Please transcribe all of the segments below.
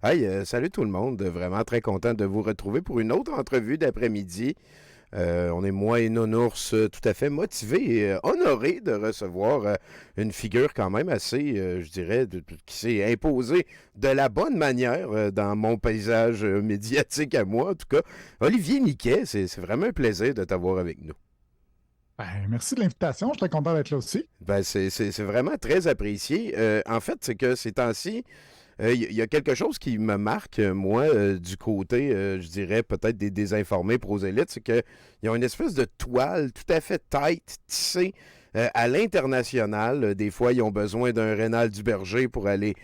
Hey, salut tout le monde. Vraiment très content de vous retrouver pour une autre entrevue d'après-midi. On est moi et Nounours tout à fait motivés et honorés de recevoir une figure quand même assez, je dirais, qui s'est imposée de la bonne manière dans mon paysage médiatique à moi, en tout cas. Olivier Niquet, c'est vraiment un plaisir de t'avoir avec nous. Ben, merci de l'invitation. Je suis très content d'être là aussi. Ben, c'est vraiment très apprécié. En fait, c'est que ces temps-ci, y a quelque chose qui me marque, moi, du côté, je dirais, peut-être des désinformés prosélytes, c'est qu'ils ont une espèce de toile tout à fait tight, tissée à l'international. Des fois, ils ont besoin d'un Rénal Duberger pour aller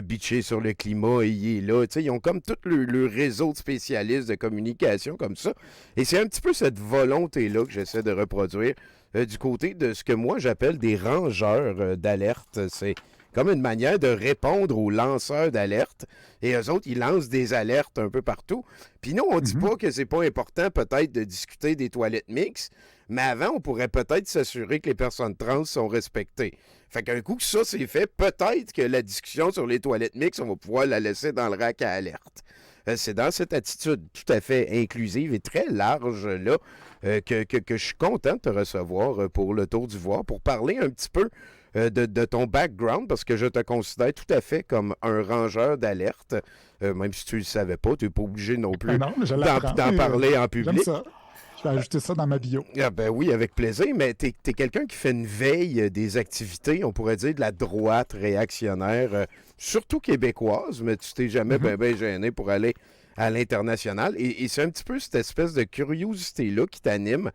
bitcher sur le climat et il est là. Tu sais, ils ont comme tout le réseau de spécialistes de communication comme ça. Et c'est un petit peu cette volonté-là que j'essaie de reproduire du côté de ce que moi j'appelle des rangeurs d'alerte. C'est comme une manière de répondre aux lanceurs d'alerte. Et eux autres, ils lancent des alertes un peu partout. Puis nous, on dit Mhm. pas que c'est pas important peut-être de discuter des toilettes mixtes, mais avant, on pourrait peut-être s'assurer que les personnes trans sont respectées. Fait qu'un coup que ça c'est fait, peut-être que la discussion sur les toilettes mixtes, on va pouvoir la laisser dans le rack à alerte. C'est dans cette attitude tout à fait inclusive et très large là que je suis content de te recevoir pour le Tour d'Ivoire, pour parler un petit peu de ton background, parce que je te considère tout à fait comme un rangeur d'alerte. Même si tu ne le savais pas, tu n'es pas obligé non Ben plus non, mais je l'apprends d'en et parler en j'aime public. ça. Je vais ajouter ça dans ma bio. Ah ben oui, avec plaisir, mais t'es quelqu'un qui fait une veille des activités, on pourrait dire de la droite réactionnaire, surtout québécoise, mais tu t'es jamais Mhm. ben gêné pour aller à l'international. Et c'est un petit peu cette espèce de curiosité-là qui t'anime,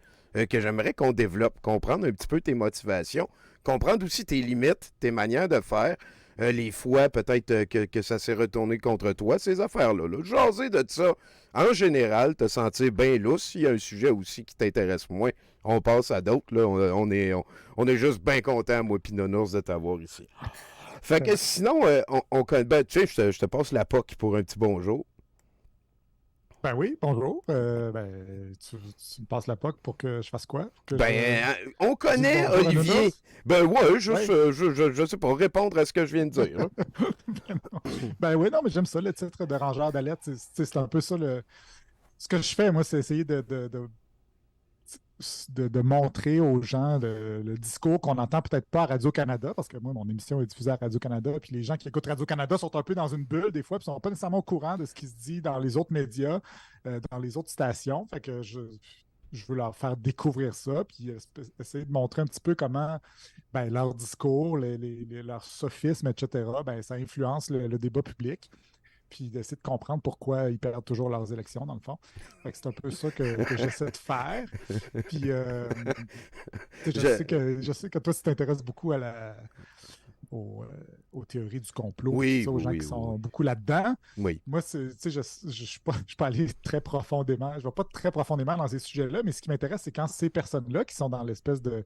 que j'aimerais qu'on développe, comprendre un petit peu tes motivations, comprendre aussi tes limites, tes manières de faire, les fois peut-être que ça s'est retourné contre toi, ces affaires-là. Là. Jaser de ça en général, te sentir bien lousse. S'il y a un sujet aussi qui t'intéresse moins, on passe à d'autres. Là. On est juste bien content, moi, puis Nounours, de t'avoir ici. Fait que sinon, ben, tu sais, je te passe la POC pour un petit bonjour. Ben oui, bonjour. Ben, tu me passes la POC pour que je fasse quoi? Pour que je Ben, on dise connaît bonjour à Olivier. Nounours? Ben ouais, juste, Oui. je sais pas, répondre à ce que je viens de dire. Hein. Ben non. Ben oui, non, mais j'aime ça, le titre de rangeur d'alerte. C'est un peu ça ce que je fais, moi, c'est essayer de montrer aux gens le discours qu'on n'entend peut-être pas à Radio-Canada, parce que moi, mon émission est diffusée à Radio-Canada, puis les gens qui écoutent Radio-Canada sont un peu dans une bulle des fois, puis ne sont pas nécessairement au courant de ce qui se dit dans les autres médias, dans les autres stations. Fait que je veux leur faire découvrir ça, puis essayer de montrer un petit peu comment ben, leur discours, leurs sophismes, etc., ben, ça influence le débat public puis d'essayer de comprendre pourquoi ils perdent toujours leurs élections, dans le fond. Fait que c'est un peu ça que j'essaie de faire. Puis, tu sais, Je- je sais que toi, tu t'intéresses beaucoup aux théories du complot, puis tout Oui, ça, aux oui, gens oui, qui oui, sont beaucoup là-dedans. oui. Moi, tu sais, je suis pas allé très profondément, je ne vais pas très profondément dans ces sujets-là, mais ce qui m'intéresse, c'est quand ces personnes-là qui sont dans l'espèce de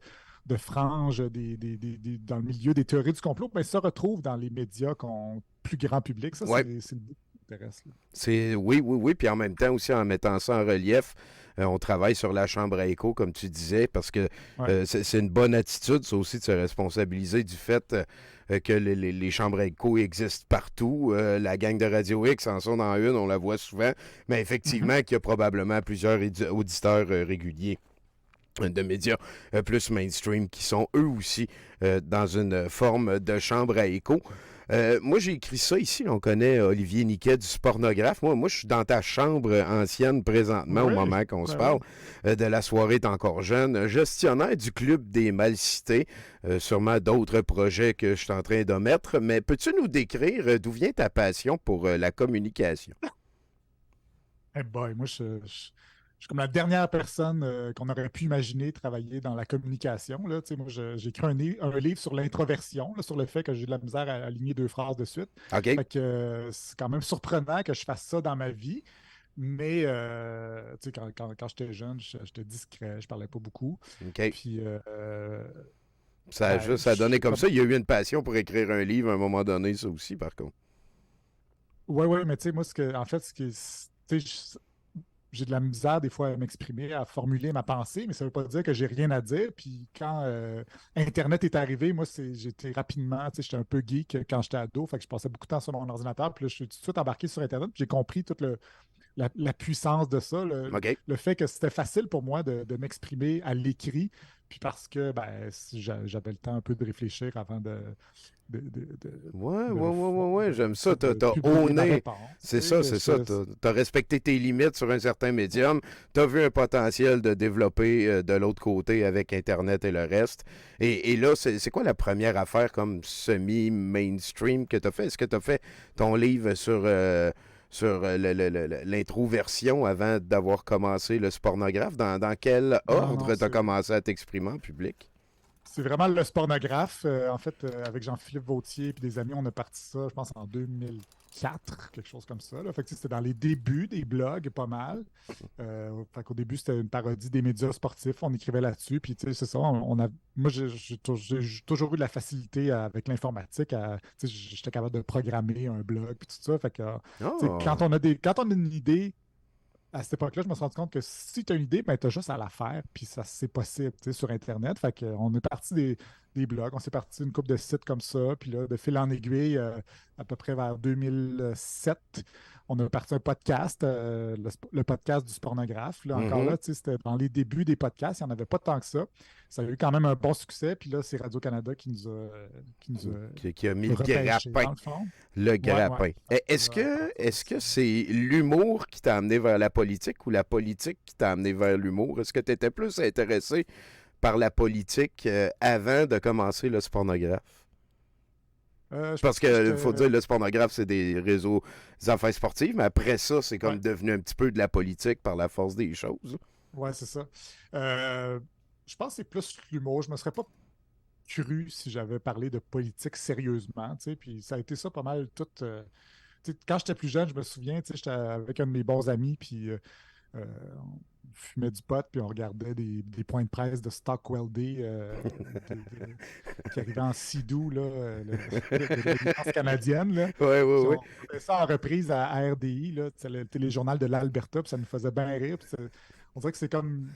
frange dans le milieu des théories du complot, ben, se retrouvent dans les médias plus grand public. Ça, Ouais. c'est le bout qui m'intéresse, là. C'est oui, oui, oui. Puis en même temps aussi en mettant ça en relief, on travaille sur la chambre à écho, comme tu disais, parce que Ouais. c'est une bonne attitude, ça aussi, de se responsabiliser du fait que les chambres à écho existent partout. La gang de Radio X en sont dans une, on la voit souvent, mais Mhm. effectivement qu'il y a probablement plusieurs auditeurs réguliers de médias plus mainstream qui sont eux aussi dans une forme de chambre à écho. Moi, j'ai écrit ça ici. On connaît Olivier Niquet du Spornographe. Moi, je suis dans ta chambre ancienne présentement au Oui, moment qu'on se ben parle. oui. De la soirée est encore jeune. Gestionnaire du Club des Mal-Cités. Sûrement d'autres projets que je suis en train d'omettre. Mais peux-tu nous décrire d'où vient ta passion pour la communication? Eh boy, moi, je suis comme la dernière personne qu'on aurait pu imaginer travailler dans la communication. Là. Tu sais, moi, j'ai écrit un livre sur l'introversion, là, sur le fait que j'ai de la misère à aligner deux phrases de suite. OK? Fait que c'est quand même surprenant que je fasse ça dans ma vie. Mais tu sais, quand j'étais jeune, j'étais discret, je parlais pas beaucoup. OK. Puis, Ça a ben, juste à donner j'ai comme comme ça. Il y a eu une passion pour écrire un livre à un moment donné, ça aussi, par contre. ouais, ouais, mais tu sais, moi, en fait, tu sais, j'ai de la misère des fois à m'exprimer, à formuler ma pensée, mais ça ne veut pas dire que j'ai rien à dire. Puis quand Internet est arrivé, moi, j'étais rapidement, tu sais, j'étais un peu geek quand j'étais ado, fait que je passais beaucoup de temps sur mon ordinateur. Puis là, je suis tout de suite embarqué sur Internet, puis j'ai compris toute la puissance de ça, OK. le fait que c'était facile pour moi de m'exprimer à l'écrit, puis parce que ben, j'avais le temps un peu de réfléchir avant Ouais, ouais, de, ouais, ouais, ouais, j'aime ça. de T'as publier ma honné. réponse. C'est Tu ça, sais, c'est ça. T'as respecté tes limites sur un certain médium. T'as vu un potentiel de développer de l'autre côté avec Internet et le reste. Et là, c'est quoi la première affaire comme semi-mainstream que t'as fait? Est-ce que t'as fait ton livre sur l'introversion avant d'avoir commencé le spornographe? Dans quel non, non, ordre t'as commencé à t'exprimer en public? c'est vraiment le spornographe. En fait, avec Jean-Philippe Vautier et des amis, on a parti ça, je pense, en 2004, quelque chose comme ça. Là. Fait que, tu sais, c'était dans les débuts des blogs, pas mal. Fait qu'au début, c'était une parodie des médias sportifs. On écrivait là-dessus. Puis, tu sais, c'est ça. Moi, j'ai toujours eu de la facilité avec l'informatique. Tu sais, j'étais capable de programmer un blog, puis tout ça. Fait que, tu sais, Oh! quand on a une idée, à cette époque-là, je me suis rendu compte que si tu as une idée, ben, tu as juste à la faire, puis ça, c'est possible, tu sais, sur Internet. Fait qu'on est parti des blogs, on s'est parti une couple de sites comme ça, puis là, de fil en aiguille, à peu près vers 2007, on a parti un podcast, le podcast du pornographe. Là, encore Mhm. là, tu sais, c'était dans les débuts des podcasts, il n'y en avait pas tant que ça. Ça a eu quand même un bon succès, puis là, c'est Radio-Canada Qui a mis le qui nous a repêchés, grappin. dans le fond. Le Ouais, ouais. grappin. Fait que, Est-ce que c'est l'humour qui t'a amené vers la politique ou la politique qui t'a amené vers l'humour? Est-ce que tu étais plus intéressé par la politique avant de commencer le spornographe? je Parce pense que que faut dire, j'étais. le spornographe, c'est des réseaux des affaires sportives, mais après ça, c'est comme Ouais. devenu un petit peu de la politique par la force des choses. Ouais, c'est ça. Euh, je pense que c'est plus l'humour. Je me serais pas cru si j'avais parlé de politique sérieusement, tu sais, puis ça a été ça pas mal tout. Tu sais, quand j'étais plus jeune, je me souviens, tu sais, j'étais avec un de mes bons amis, puis on fumait du pot, puis on regardait des points de presse de Stockwell Day qui arrivait en Sidou, là, de l'évidence canadienne, là. Oui, oui, Puis oui. on faisait ça en reprise à RDI, là, c'est le téléjournal de l'Alberta, puis ça nous faisait bien rire. On dirait que c'est comme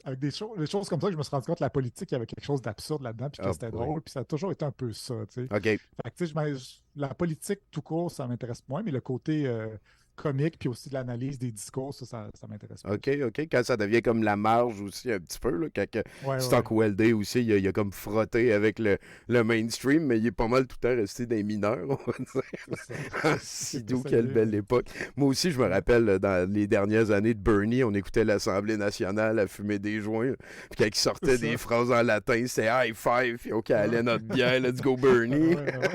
avec des choses comme ça que je me suis rendu compte que la politique, il y avait quelque chose d'absurde là-dedans, puis que Oh c'était boy. drôle, puis ça a toujours été un peu ça, tu sais. OK. Fait que, tu sais, la politique tout court, ça m'intéresse moins, mais le côté comique, puis aussi de l'analyse des discours, ça m'intéresse OK, plus. OK. Quand ça devient comme la marge aussi un petit peu, là, quand Ouais, ouais, ouais. Stockwell Day aussi, il a comme frotté avec le mainstream, mais il est pas mal tout le temps resté des mineurs, on va dire. C'est ça. Ah, Il a Sidou, quelle essayé, belle mais. époque. Moi aussi, je me Ouais, rappelle, dans les dernières années de Bernie, on écoutait l'Assemblée nationale à fumer des joints. Puis quand il c'est sortait des ça. phrases en latin, c'était high five, puis on Ouais, calait notre bière, let's go ouais, Bernie. ouais, ouais.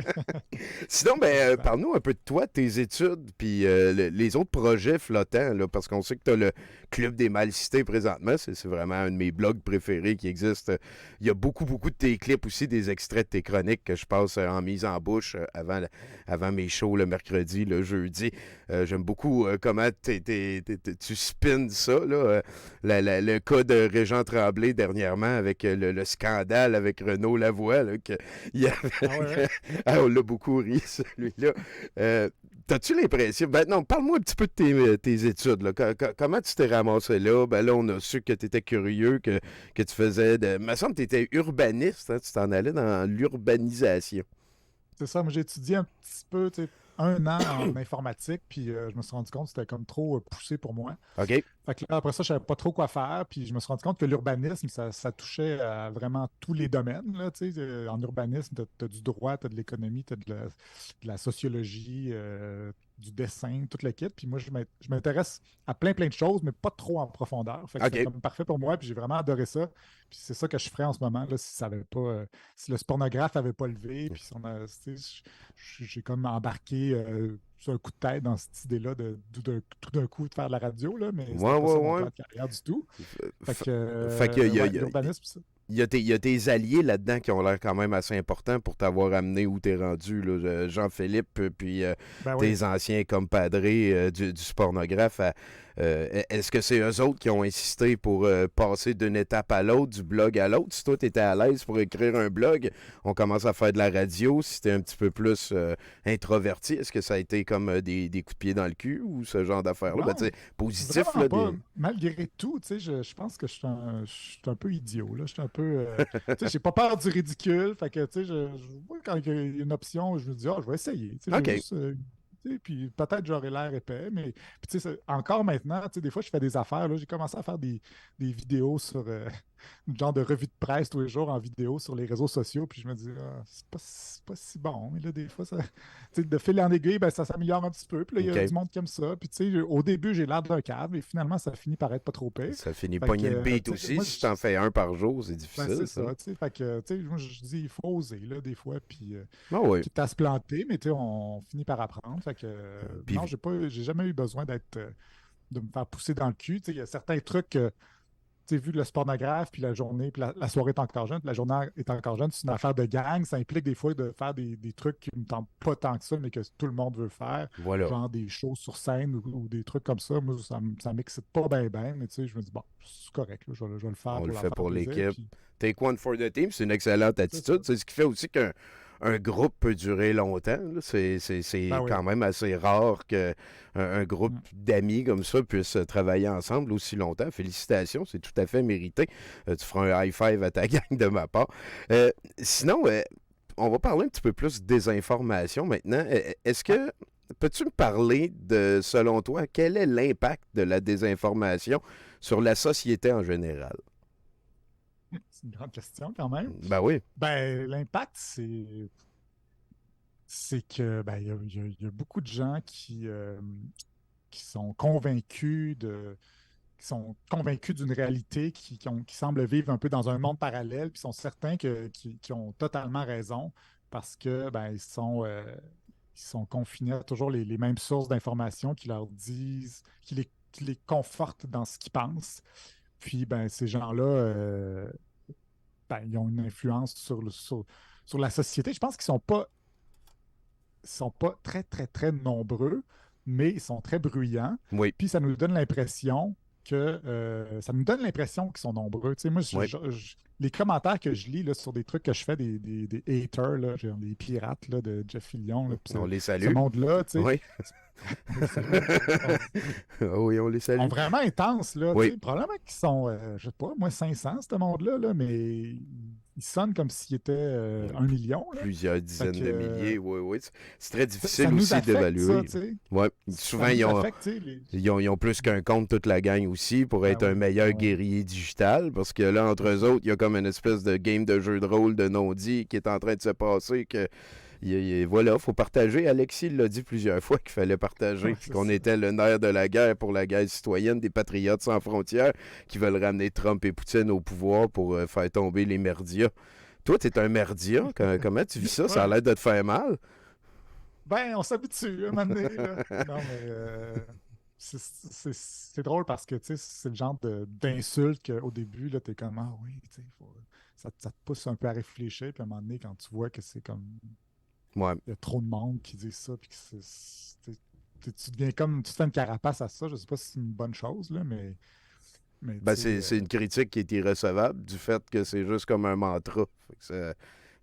Sinon, ben, Exact. parle-nous un peu de toi, tes études, puis les autres projets flottants, là, parce qu'on sait que tu as le Club des Mal-Cités présentement. C'est vraiment un de mes blogs préférés qui existe. Il y a beaucoup, beaucoup de tes clips aussi, des extraits de tes chroniques que je passe en mise en bouche avant mes shows le mercredi, le jeudi. J'aime beaucoup comment tu spins ça, là. Le cas de Régent Tremblay dernièrement avec le scandale avec Renaud Lavoie, là, il y Ah ouais, ouais. avait... Ah, on l'a beaucoup ri, celui-là. T'as-tu l'impression... Ben non, parle-moi un petit peu de tes études. Là. Comment tu t'es ramassé là? Ben là, on a su que tu étais curieux, que tu faisais de... Il me semble que tu étais urbaniste, hein? Tu t'en allais dans l'urbanisation. C'est ça, moi j'ai étudié un petit peu, tu sais, un an en informatique, puis je me suis rendu compte que c'était comme trop poussé pour moi. OK? Fait que là, après ça, je savais pas trop quoi faire, puis je me suis rendu compte que l'urbanisme, ça touchait à vraiment tous les domaines, là, tu sais. En urbanisme, tu as du droit, tu as de l'économie, tu as de la sociologie, du dessin, toute le kit. Puis moi, je m'intéresse à plein de choses, mais pas trop en profondeur. Fait que c'était OK. comme parfait pour moi, puis j'ai vraiment adoré ça. Puis c'est ça que je ferais en ce moment, là, si ça avait pas, si le spornographe avait pas levé, puis si tu sais, j'ai comme embarqué sur un coup de tête dans cette idée-là tout d'un coup de faire de la radio, là, mais c'était Ouais, pas ouais, ça mon ouais. plan de carrière du tout. Fait F- que, Fait qu'il ouais, l'urbanisme, ça. il y a tes alliés là-dedans qui ont l'air quand même assez importants pour t'avoir amené où t'es rendu, là. Jean-Philippe, puis Ben oui, tes anciens compadrés du spornographe. Est-ce que c'est eux autres qui ont insisté pour passer d'une étape à l'autre, du blog à l'autre? Si toi, tu étais à l'aise pour écrire un blog, on commence à faire de la radio. Si tu un petit peu plus introverti, est-ce que ça a été comme des coups de pied dans le cul ou ce genre d'affaires-là? Ben, tu Non, sais, positif, vraiment là. pas. Malgré tout, tu sais, je pense que je suis un peu idiot, là. Je suis un peu... tu sais, j'ai pas peur du ridicule. Fait que, tu sais, moi, quand il y a une option, je me dis, ah, je vais essayer. Tu sais, je vais OK. juste... tu sais, puis peut-être j'aurais l'air épais, mais puis, tu sais, encore maintenant, tu sais, des fois, je fais des affaires. Là, j'ai commencé à faire des vidéos sur une genre de revue de presse tous les jours en vidéo sur les réseaux sociaux, puis je me dis, ah, c'est pas si bon. Mais là, des fois, ça, tu sais, de fil en aiguille, ben, ça s'améliore un petit peu. Puis là, il y a OK. du monde qui aime ça. Puis, tu sais, au début, j'ai l'air d'un câble, et finalement, ça finit par être pas trop pire. Ça finit Fait que, pogner le beat tu sais, aussi. moi, Si t'en fais un par jour, c'est ben, difficile, c'est ça. ça, tu sais. Fait que, tu sais, moi, je dis, il faut oser, là, des fois. Puis, Ah oui. quitte à se planter, mais tu sais, on finit par apprendre. Fait que, Puis, non, j'ai jamais eu besoin de me faire pousser dans le cul. Tu sais, il y a certains trucs, tu sais, vu que le spornographe, puis la journée, puis la soirée est encore jeune, puis la journée est encore jeune, c'est une affaire de gang. Ça implique des fois de faire des trucs qui ne me tentent pas tant que ça, mais que tout le monde veut faire. voilà. Genre des shows sur scène ou des trucs comme ça. Moi, ça m'excite pas bien, mais tu sais, je me dis, bon, c'est correct, là, je vais le faire On le pour leur fait faire pour plaisir. l'équipe. Puis, Take one for the team, c'est une excellente c'est ça. attitude. C'est ce qui fait aussi qu'un groupe peut durer longtemps. Là. Ben C'est oui. quand même assez rare qu'un un groupe Mm. d'amis comme ça puisse travailler ensemble aussi longtemps. Félicitations, c'est tout à fait mérité. Tu feras un high five à ta gang de ma part. Sinon, on va parler un petit peu plus de désinformation maintenant. Est-ce Ouais. que peux-tu me parler de, selon toi, quel est l'impact de la désinformation sur la société en général? C'est une grande question quand même. Ben oui, Ben, l'impact, c'est que ben, il y a beaucoup de gens qui sont convaincus d'une réalité, qui semblent vivre un peu dans un monde parallèle, puis sont certains qui ont totalement raison parce que ben, ils sont confinés à toujours les mêmes sources d'informations qui leur disent, qui les confortent dans ce qu'ils pensent. Puis ben, ces gens-là, ben, ils ont une influence sur la société. Je pense qu'ils sont pas très, très, très nombreux, mais ils sont très bruyants. oui, Puis ça nous donne l'impression ça nous donne l'impression qu'ils sont nombreux. Tu sais, moi, oui. les commentaires que je lis là, sur des trucs que je fais, des haters, là, genre des pirates là, de Jeff Fillion, là, puis On les ce salue. monde-là, tu sais, Oui. on les salue, Oui, on les salue. sont vraiment intenses, là, tu Oui, sais. Probablement qu'ils sont, je sais pas, moi, 500, ce monde-là, là, mais ils sonnent comme s'ils étaient 1 million, là. plusieurs Fait dizaines que de milliers. Oui, oui. C'est très ça difficile nous aussi affecte, ça, d'évaluer. tu sais. Oui. Ça Souvent, nous affecte, tu sais. ils ont plus qu'un compte, toute la gang aussi, pour Ben être un oui, meilleur ben oui. guerrier digital. Parce que là, entre C'est eux ça. autres, il y a comme une espèce de game de jeu de rôle de non-dit qui est en train de se passer. Voilà, il faut partager. Alexis l'a dit plusieurs fois qu'il fallait partager, Ouais, puis c'est qu'on ça. était le nerf de la guerre pour la guerre citoyenne des patriotes sans frontières qui veulent ramener Trump et Poutine au pouvoir pour faire tomber les merdias. Toi, t'es un merdia. Comment tu vis ça? Ça a Ouais. l'air de te faire mal. Ben, on s'habitue à un moment donné, là. Non, mais c'est drôle parce que, tu sais, c'est le genre d'insulte qu'au début, là, t'es comme, ah oui, tu sais, ça te pousse un peu à réfléchir, puis à un moment donné, quand tu vois que c'est comme, Ouais. il y a trop de monde qui dit ça, puis que tu deviens comme, tu te fais une carapace à ça, je sais pas si c'est une bonne chose, là, mais tu Ben, sais, c'est une critique qui est irrecevable du fait que c'est juste comme un mantra. Fait que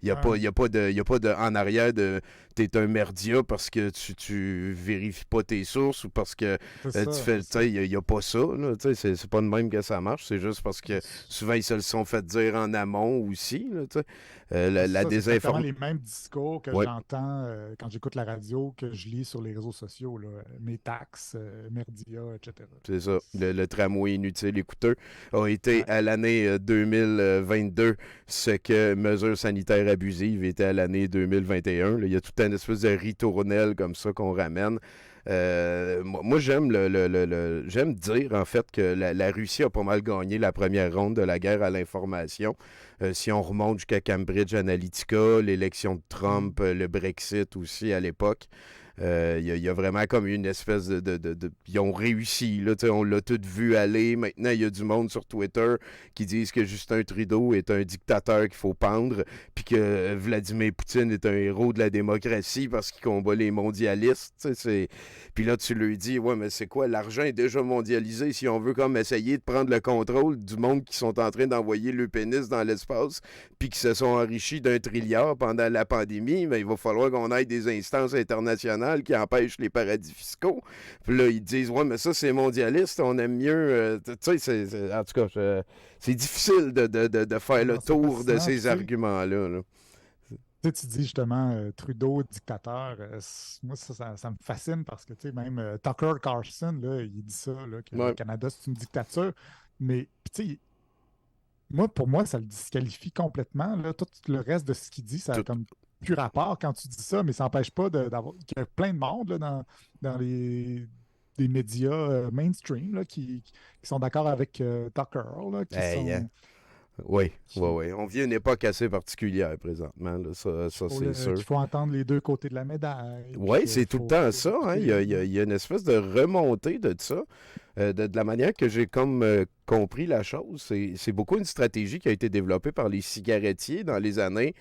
il n'y a pas, ouais, y a pas de, y a pas de en arrière de t'es un merdia parce que tu vérifies pas tes sources ou parce que c'est tu ça, fais, c'est tu ça. sais, il y a pas ça, là, tu sais, c'est pas de même que ça marche, c'est juste parce que souvent ils se le sont fait dire en amont aussi, là, tu sais. Ben, c'est La ça, c'est exactement désinformation. les mêmes discours que Ouais, j'entends quand j'écoute la radio, que je lis sur les réseaux sociaux, là. Mes taxes, Merdia, etc. c'est ça. Le tramway inutile et coûteux a été Ouais, à l'année 2022 ce que mesures sanitaires abusives était à l'année 2021. Là. Il y a tout un espèce de ritournelle comme ça qu'on ramène. Moi, j'aime j'aime dire en fait que la Russie a pas mal gagné la première ronde de la guerre à l'information. Si on remonte jusqu'à Cambridge Analytica, l'élection de mm, Trump, le Brexit aussi à l'époque. Il y a vraiment comme une espèce ils ont réussi, là, on l'a tout vu aller. Maintenant, il y a du monde sur Twitter qui disent que Justin Trudeau est un dictateur qu'il faut pendre, puis que Vladimir Poutine est un héros de la démocratie parce qu'il combat les mondialistes. Puis là, tu lui dis, ouais, mais c'est quoi? L'argent est déjà mondialisé. Si on veut comme essayer de prendre le contrôle du monde qui sont en train d'envoyer le pénis dans l'espace, puis qui se sont enrichis d'1 trilliard pendant la pandémie, mais il va falloir qu'on aille des instances internationales qui empêchent les paradis fiscaux. Puis là, ils disent, ouais, mais ça, c'est mondialiste, on aime mieux. Tu sais, en tout cas, c'est difficile de faire le tour de ces arguments-là. Là. Tu dis justement Trudeau, dictateur. Moi, ça me fascine parce que même Tucker Carlson, là, il dit ça, là, que le Canada, c'est une dictature. Mais pour moi, ça le disqualifie complètement. Là. Tout le reste de ce qu'il dit, ça a comme plus rapport quand tu dis ça, mais ça n'empêche pas d'avoir qu'il y a plein de monde là, dans des médias mainstream là, qui sont d'accord avec Tucker, là, Oui. On vit une époque assez particulière présentement, là. Ça c'est sûr. Il faut entendre les deux côtés de la médaille. Oui, c'est tout le temps ça. Hein. Il y a une espèce de remontée de ça. De la manière que j'ai comme compris la chose, c'est beaucoup une stratégie qui a été développée par les cigarettiers dans les années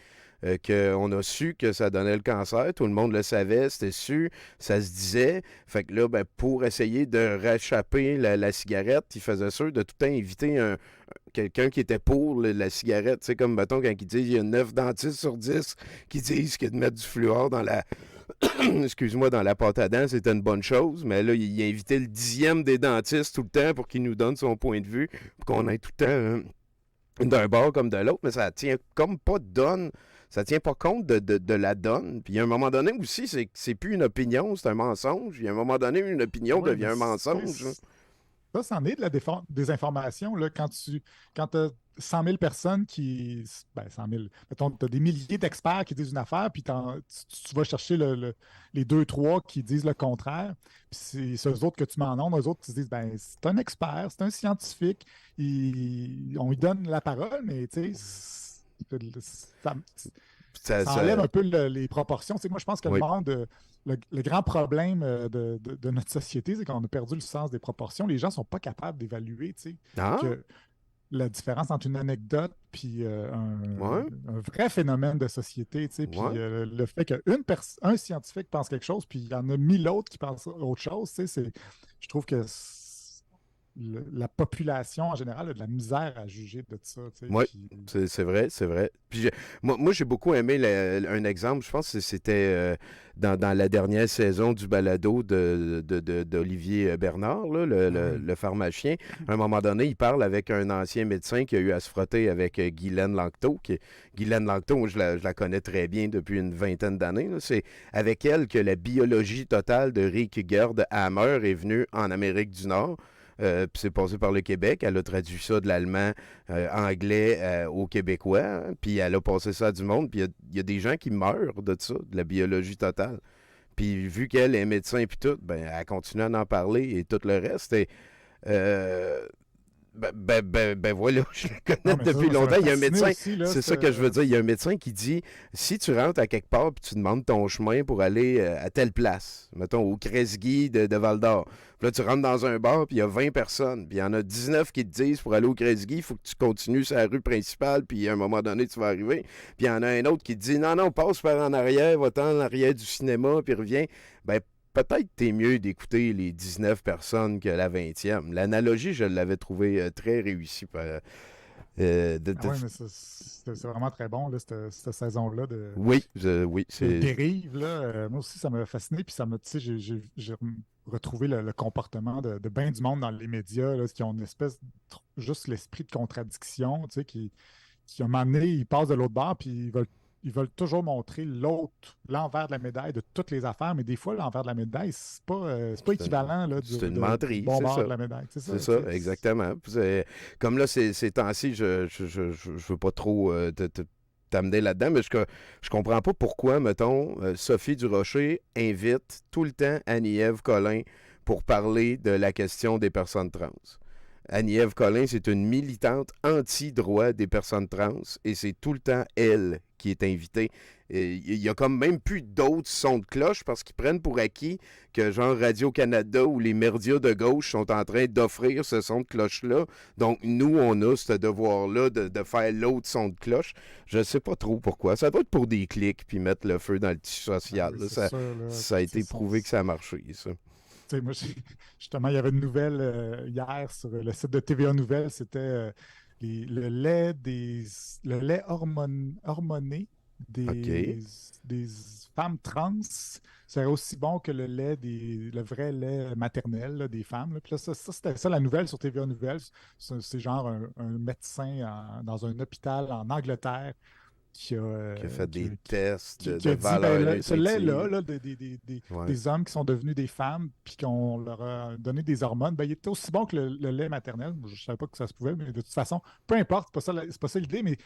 qu'on a su que ça donnait le cancer. Tout le monde le savait, c'était su, ça se disait. Fait que là, pour essayer de réchapper la cigarette, ils faisaient sûr de tout le temps éviter quelqu'un qui était pour la cigarette. Tu sais, comme, mettons, quand ils disent il y a 9 dentistes sur 10 qui disent que de mettre du fluor dans la excuse-moi, dans la pâte à dents, c'était une bonne chose, mais là, il a invité le 10e des dentistes tout le temps pour qu'il nous donne son point de vue, pour qu'on ait tout le temps d'un bord comme de l'autre, mais ça tient comme pas de donne. Ça tient pas compte de la donne. Puis à un moment donné aussi, c'est plus une opinion, c'est un mensonge. Puis à un moment donné, une opinion devient un mensonge. Ça, c'en est de la désinformation. Là, quand tu as 100 000 personnes qui... 100 000. Mettons, tu as des milliers d'experts qui disent une affaire, puis tu vas chercher les 2-3 qui disent le contraire. Puis c'est ceux autres que tu mets en nombre, eux autres qui se disent, c'est un expert, c'est un scientifique. On lui donne la parole, mais tu sais, ça enlève un peu les proportions. Moi, je pense que le monde... Le grand problème de notre société, c'est qu'on a perdu le sens des proportions. Les gens ne sont pas capables d'évaluer que la différence entre une anecdote et un vrai phénomène de société. Puis le fait qu'un scientifique pense quelque chose, puis il y en a 1000 autres qui pensent autre chose, je trouve que la population en général a de la misère à juger de ça. Oui, c'est vrai. Puis moi, j'ai beaucoup aimé un exemple, je pense que c'était dans la dernière saison du balado d'Olivier Bernard, là, le pharmacien. À un moment donné, il parle avec un ancien médecin qui a eu à se frotter avec Guylaine Langto. Guylaine Langto, moi, je la connais très bien depuis une vingtaine d'années. Là. C'est avec elle que la biologie totale de Rick Gerd Hammer est venue en Amérique du Nord. Puis c'est passé par le Québec. Elle a traduit ça de l'allemand, anglais au québécois. Hein, puis elle a passé ça à du monde. Puis il y a des gens qui meurent de ça, de la biologie totale. Puis vu qu'elle est médecin et tout, elle continue à en parler et tout le reste. Et, voilà, je le connais depuis longtemps. Il y a un médecin, c'est ça que je veux dire. Il y a un médecin qui dit si tu rentres à quelque part et tu demandes ton chemin pour aller à telle place, mettons au Kresge de Val-d'Or. Puis là, tu rentres dans un bar puis il y a 20 personnes. Puis il y en a 19 qui te disent pour aller au Kresge, il faut que tu continues sur la rue principale. Puis à un moment donné, tu vas arriver. Puis il y en a un autre qui te dit non, passe par en arrière, va-t'en en arrière du cinéma, puis reviens. Peut-être t'es mieux d'écouter les 19 personnes que la 20e. L'analogie, je l'avais trouvé très réussie. Mais c'est vraiment très bon, là, cette saison-là de dérive. Là. Moi aussi, ça m'a fasciné. Puis j'ai retrouvé le comportement de bien du monde dans les médias, là, qui ont une espèce juste l'esprit de contradiction, qui à un moment donné, ils passent de l'autre bord, puis ils veulent toujours montrer l'envers de la médaille de toutes les affaires, mais des fois, l'envers de la médaille, c'est pas équivalent là, c'est une menterie, bon bord ça. de la médaille. C'est ça, exactement. Comme là, ces temps-ci, je veux pas trop t'amener là-dedans, mais je comprends pas pourquoi, mettons, Sophie Durocher invite tout le temps Annie-Ève Collin pour parler de la question des personnes trans. Annie-Ève Collin, c'est une militante anti-droit des personnes trans et c'est tout le temps elle qui est invitée. Il y a comme même plus d'autres sons de cloche parce qu'ils prennent pour acquis que genre Radio-Canada ou les médias de gauche sont en train d'offrir ce son de cloche-là. Donc nous, on a ce devoir-là de faire l'autre son de cloche. Je sais pas trop pourquoi. Ça doit être pour des clics puis mettre le feu dans le tissu social. Oui, Là. c'est ça, là. Ça a été prouvé que ça a marché, ça. Tu sais, moi, justement, il y avait une nouvelle hier sur le site de TVA Nouvelles. C'était le lait hormoné OK. des, des femmes trans serait aussi bon que le vrai lait maternel là, des femmes. Là. Puis là, c'était ça la nouvelle sur TVA Nouvelles. C'est genre un médecin dans un hôpital en Angleterre qui a, Qui a fait des qui, tests qui de a dit ben, valeur ce lait-là, nutritive. là, Ouais. des hommes qui sont devenus des femmes puis qu'on leur a donné des hormones, ben, il était aussi bon que le lait maternel. Je ne savais pas que ça se pouvait, mais de toute façon, peu importe, c'est pas ça l'idée, mais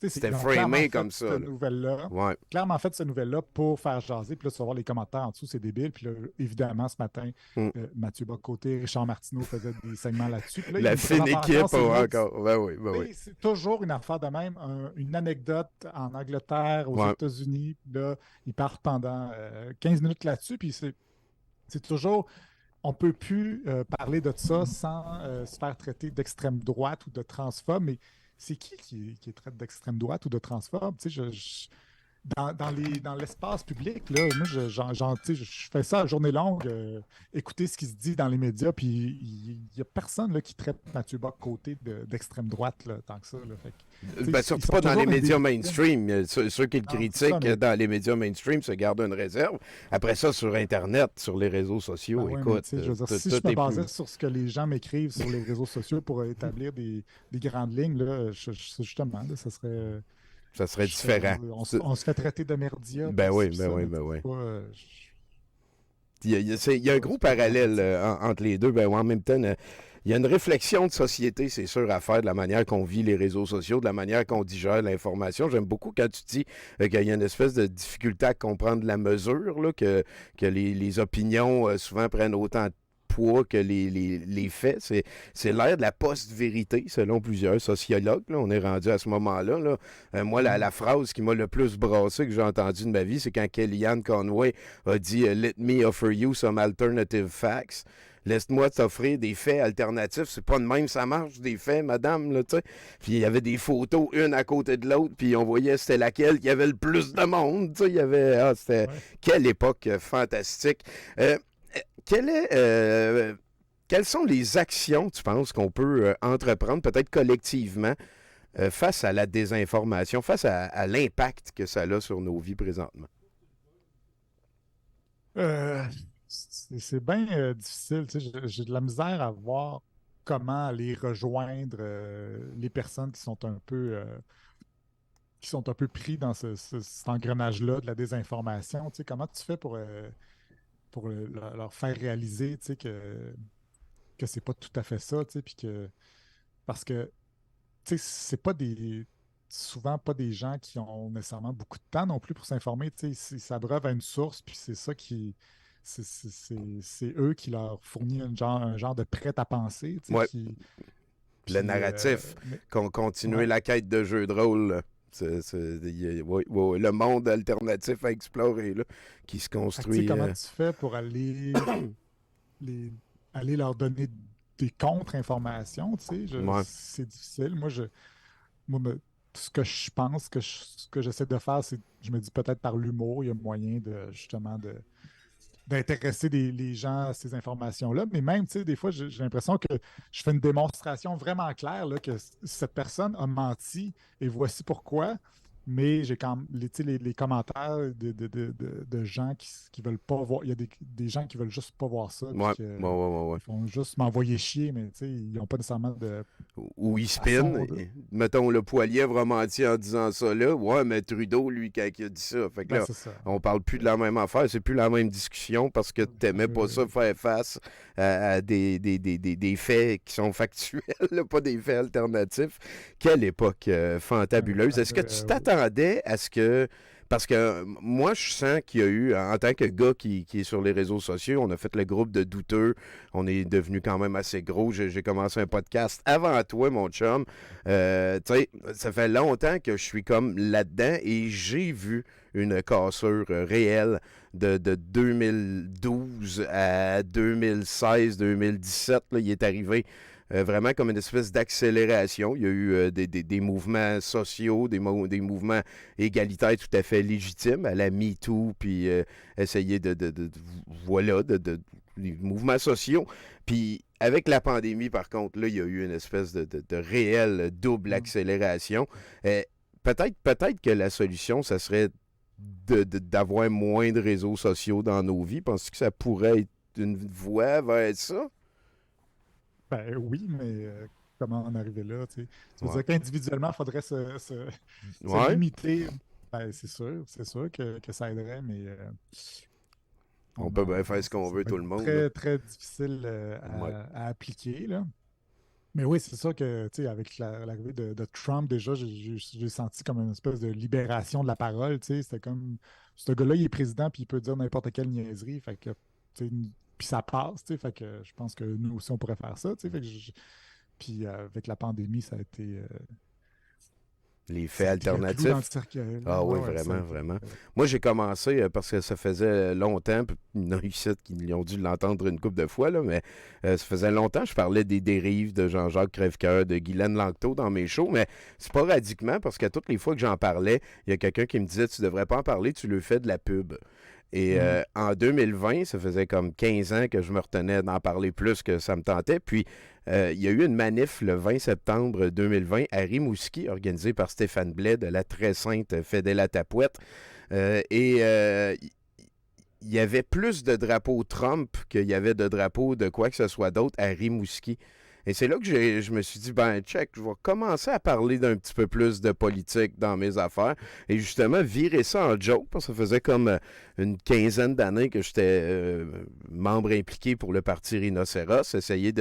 C'était ils ont clairement framé fait comme cette ça, là. nouvelle-là. Ouais. Clairement fait cette nouvelle-là pour faire jaser. Puis là, tu vas voir les commentaires en dessous, c'est débile. Puis là, évidemment, ce matin, Mm. Mathieu Bock-Côté, Richard Martineau faisaient des segments là-dessus. Puis là, ils La nous fine présentent équipe encore, c'est une a autre encore. Ben oui, ben oui. c'est toujours une affaire de même, une anecdote en Angleterre, aux Ouais. États-Unis. Puis là, ils partent pendant 15 minutes là-dessus. Puis c'est toujours, on ne peut plus parler de ça sans se faire traiter d'extrême droite ou de transphobe. Mais c'est qui traite d'extrême droite ou de transphobe? Tu sais, dans l'espace public, là, moi, tu sais, je fais ça à journée longue, écouter ce qui se dit dans les médias, puis il n'y a personne là, qui traite Mathieu Bock côté d'extrême droite, là, tant que ça. Là. Fait que, tu Ben, sais, ils surtout sont pas dans toujours les une médias des victimes. mainstream. Ceux qui le Non, c'est ça, critiquent mais, dans les médias mainstream se gardent une réserve. Après ça, sur Internet, sur les réseaux ben sociaux, ouais, mais écoute, tu sais, je veux dire, si je tout me est plus. basais sur ce que les gens m'écrivent sur les réseaux sociaux pour établir des grandes lignes, là, justement, là, ça serait. Ça serait différent. On se fait traiter de merdia, Ben puis oui, puis ben ça, oui, mais ben tu sais, oui. c'est pas. Il y a un gros C'est pas parallèle dramatique. entre les deux. Ben, ouais, en même temps, il y a une réflexion de société, c'est sûr, à faire de la manière qu'on vit les réseaux sociaux, de la manière qu'on digère l'information. J'aime beaucoup quand tu dis qu'il y a une espèce de difficulté à comprendre la mesure, là, que les opinions souvent prennent autant de poids que les faits. C'est l'ère de la post-vérité, selon plusieurs sociologues. Là. On est rendu à ce moment-là. Là. Moi, Mhm. la phrase qui m'a le plus brassé que j'ai entendue de ma vie, c'est quand Kellyanne Conway a dit Let me offer you some alternative facts. Laisse-moi t'offrir des faits alternatifs. C'est pas de même, ça marche, des faits, madame, là, tu sais. Puis il y avait des photos, une à côté de l'autre, puis on voyait c'était laquelle qui avait le plus de monde, tu sais. Il y avait, c'était, Ouais. quelle époque fantastique. Euh, quelle est, quelles sont les actions, tu penses, qu'on peut entreprendre, peut-être collectivement, face à la désinformation, face à l'impact que ça a sur nos vies présentement? Euh, c'est bien difficile. Tu sais, j'ai de la misère à voir comment aller rejoindre les personnes qui sont un peu pris dans cet engrenage-là de la désinformation. Tu sais, comment tu fais pour leur faire réaliser tu sais, que c'est pas tout à fait ça, tu sais, puis parce que tu sais, c'est pas souvent pas des gens qui ont nécessairement beaucoup de temps non plus pour s'informer. Tu sais, ils s'abreuvent à une source, puis c'est ça c'est eux qui leur fournit un genre de prêt à penser, tu sais, Ouais, le puis, narratif, mais, continuer ouais. la quête de jeu de rôle. Là. Ouais, ouais, le monde alternatif à explorer là, qui se Fait que, tu sais, construit. comment tu fais pour les, aller leur donner des contre-informations, tu sais, Ouais. c'est difficile. Moi, ce que je pense, ce que j'essaie de faire, c'est, je me dis peut-être par l'humour, il y a moyen de justement d'intéresser les gens à ces informations-là. Mais même, tu sais, des fois, j'ai l'impression que je fais une démonstration vraiment claire là, que cette personne a menti et voici pourquoi. Mais j'ai quand même tu sais, les commentaires de gens qui veulent pas voir. Il y a des gens qui veulent juste pas voir ça, puis Ouais, ouais, ouais, ouais, ouais. ils font juste m'envoyer chier, mais tu sais, ils n'ont pas nécessairement de Ou il spin. façon de. Mettons, le Poilievre a menti en disant ça là. Ouais, mais Trudeau, lui, quand il a dit ça. Fait que Ben, là, c'est ça. on parle plus de la même affaire. C'est plus la même discussion parce que t'aimais pas ça faire face à des faits qui sont factuels, là, pas des faits alternatifs. Quelle époque Ouais, fantabuleuse. Est-ce que tu t'attendais à ce que Parce que moi, je sens qu'il y a eu, en tant que gars qui est sur les réseaux sociaux, on a fait le groupe de douteux, on est devenu quand même assez gros. J'ai commencé un podcast avant toi, mon chum. Tu sais, ça fait longtemps que je suis comme là-dedans et j'ai vu une cassure réelle de 2012 à 2016-2017. Il est arrivé vraiment comme une espèce d'accélération. Il y a eu des mouvements sociaux, des mouvements égalitaires tout à fait légitimes, à la MeToo, puis essayer voilà, des mouvements sociaux. Puis avec la pandémie, par contre, là, il y a eu une espèce de réelle double Mm. accélération. Euh, peut-être que la solution, ça serait d'avoir moins de réseaux sociaux dans nos vies. Penses-tu que ça pourrait être une voie vers ça? Ben oui, mais comment en arriver là, tu sais? Tu veux Ouais. dire qu'individuellement, il faudrait se Ouais. limiter. Ben, c'est sûr que ça aiderait, mais On peut bien faire ce qu'on ça veut, va tout le être monde, là. très, très difficile Ouais. à appliquer, là. Mais oui, c'est sûr que, tu sais, avec l'arrivée de Trump, déjà, j'ai senti comme une espèce de libération de la parole, tu sais. C'était comme, ce gars-là, il est président, puis il peut dire n'importe quelle niaiserie, fait que, tu sais, puis ça passe, tu sais, fait que je pense que nous aussi, on pourrait faire ça, tu sais, fait que puis avec la pandémie, Les ça faits a été le clou dans le alternatifs. cercueil, là. Ah Ouais, oui, ouais, ça a vraiment, été... vraiment. Moi, j'ai commencé parce que ça faisait longtemps, puis il y en a ici qui ont dû l'entendre une couple de fois, là, mais ça faisait longtemps que je parlais des dérives de Jean-Jacques Crèvecoeur, de Guylaine Lanctot dans mes shows, mais sporadiquement, parce que toutes les fois que j'en parlais, il y a quelqu'un qui me disait, tu devrais pas en parler, tu le fais de la pub. Et Mhm. en 2020, ça faisait comme 15 ans que je me retenais d'en parler plus que ça me tentait. Puis, il y a eu une manif le 20 septembre 2020 à Rimouski, organisée par Stéphane Blais de la très sainte Fédéla la Tapouette. Il y avait plus de drapeaux Trump qu'il y avait de drapeaux de quoi que ce soit d'autre à Rimouski. Et c'est là que je me suis dit, ben, check, je vais commencer à parler d'un petit peu plus de politique dans mes affaires. Et justement, virer ça en joke, parce que ça faisait comme une quinzaine d'années que j'étais membre impliqué pour le parti Rhinocéros, essayer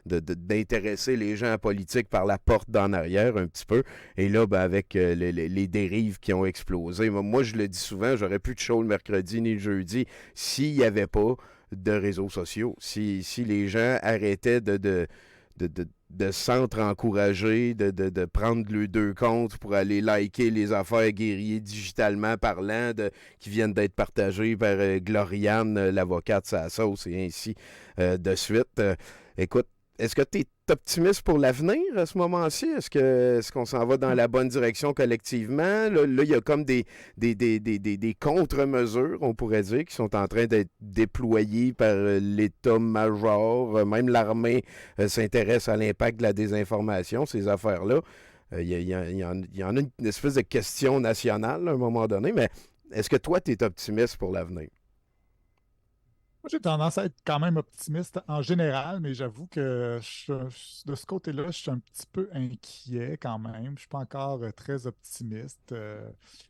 d'intéresser les gens à politique par la porte d'en arrière un petit peu. Et là, ben, avec les dérives qui ont explosé, moi, je le dis souvent, j'aurais plus de show le mercredi ni le jeudi s'il n'y avait pas de réseaux sociaux. Si les gens arrêtaient de s'entre-encourager, de prendre les deux comptes pour aller liker les affaires guerriers digitalement parlant qui viennent d'être partagées par Gloriane, l'avocate sa sauce, et ainsi de suite. Écoute, est-ce que tu es optimiste pour l'avenir à ce moment-ci? Est-ce qu'on s'en va dans la bonne direction collectivement? Là, il y a comme des contre-mesures, on pourrait dire, qui sont en train d'être déployées par l'état-major. Même l'armée s'intéresse à l'impact de la désinformation, ces affaires-là. Il y en a une espèce de question nationale à un moment donné, mais est-ce que toi, tu es optimiste pour l'avenir? Moi, j'ai tendance à être quand même optimiste en général, mais j'avoue que de ce côté-là, je suis un petit peu inquiet quand même. Je ne suis pas encore très optimiste. Tu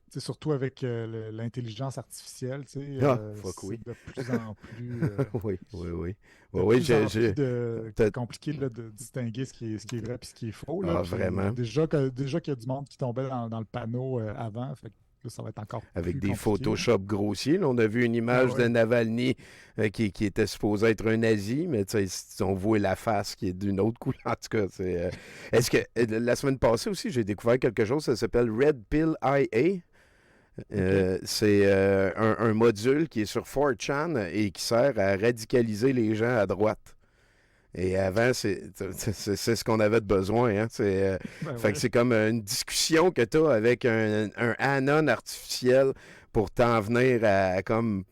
sais, surtout avec l'intelligence artificielle, tu sais, Ah, fuck oui. c'est de plus en plus, Oui, oui, oui. Oui, de oui, plus en plus t'as- compliqué là, de distinguer ce qui est vrai et ce qui est faux. Là. ah, Puis vraiment. déjà qu'il y a du monde qui tombait dans le panneau avant, fait que là, ça va être encore Avec plus des compliqué. Photoshop grossiers. Là, on a vu une Ah image de ouais. Navalny qui était supposé être un nazi, mais on voit la face qui est d'une autre couleur. En tout cas, est-ce que la semaine passée aussi, j'ai découvert quelque chose, ça s'appelle Red Pill IA. OK. C'est un module qui est sur 4chan et qui sert à radicaliser les gens à droite. Et avant, c'est ce qu'on avait de besoin. Hein? Ben Fait que ouais. c'est comme une discussion que tu as avec un anon artificiel pour t'en venir à comme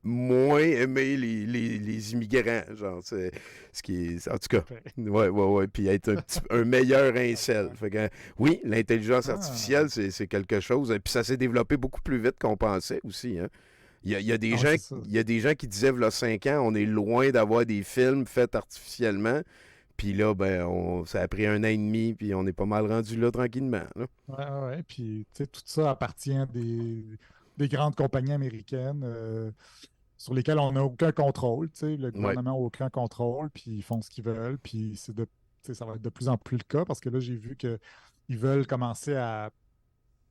moins aimer les immigrants. Genre, c'est ce qui est. En tout cas, OK. ouais, ouais, ouais. Puis être un meilleur incel. D'accord. Fait que, oui, l'intelligence Ah, artificielle, c'est quelque chose. Et puis ça s'est développé beaucoup plus vite qu'on pensait aussi. Hein? Il y a des ah ouais, gens, c'est ça. il y a des gens qui disaient, il y a 5 ans, on est loin d'avoir des films faits artificiellement. Puis là, ben, ça a pris un an et demi, puis on est pas mal rendu là tranquillement. Là. Ouais, ouais, ouais. Puis, tu sais, tout ça appartient à des grandes compagnies américaines sur lesquelles on n'a aucun contrôle. Tu sais, le Ouais. gouvernement n'a aucun contrôle, puis ils font ce qu'ils veulent. Puis, tu sais, ça va être de plus en plus le cas parce que là, j'ai vu qu'ils veulent commencer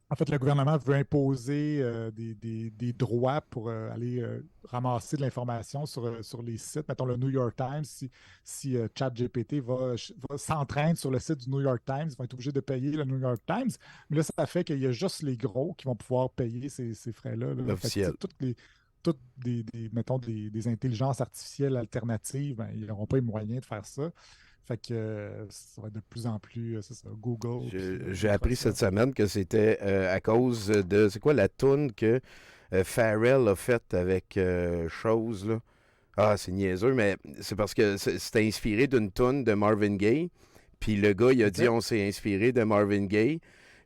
En fait, le gouvernement veut imposer des droits pour aller ramasser de l'information sur les sites. Mettons le New York Times, si ChatGPT va s'entraîner sur le site du New York Times, ils vont être obligés de payer le New York Times. Mais là, ça fait qu'il y a juste les gros qui vont pouvoir payer ces frais-là. Là. Fait que, tu sais, L'officiel. toutes mettons, des intelligences artificielles alternatives, ben, ils n'auront pas les moyens de faire ça. Fait que ça va être de plus en plus, c'est ça, Google puis J'ai appris cette Microsoft. semaine que c'était à cause de. C'est quoi la toune que Pharrell a faite avec Chose, là? Ah, c'est niaiseux, mais c'est parce que c'était inspiré d'une toune de Marvin Gaye. Puis le gars, il a dit OK? on s'est inspiré de Marvin Gaye.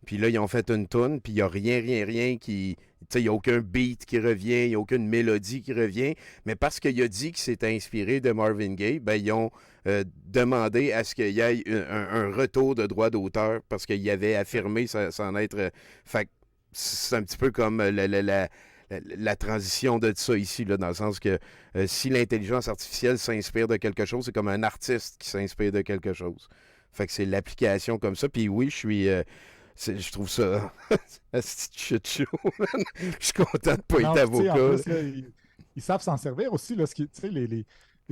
Puis là, ils ont fait une toune, puis il n'y a rien qui. Tu sais, il n'y a aucun beat qui revient, il n'y a aucune mélodie qui revient. Mais parce qu'il a dit qu'il s'est inspiré de Marvin Gaye, ben, ils ont demandé à ce qu'il y ait un retour de droit d'auteur parce qu'il avait affirmé s'en être. Fait que c'est un petit peu comme la transition de ça ici, là, dans le sens que si l'intelligence artificielle s'inspire de quelque chose, c'est comme un artiste qui s'inspire de quelque chose. Fait que c'est l'application comme ça. Puis oui, je trouve ça un petit shit show. Je suis content de ne pas être Non, puis tu sais, en avocat. plus, là, ils savent s'en servir aussi, là, tu sais, les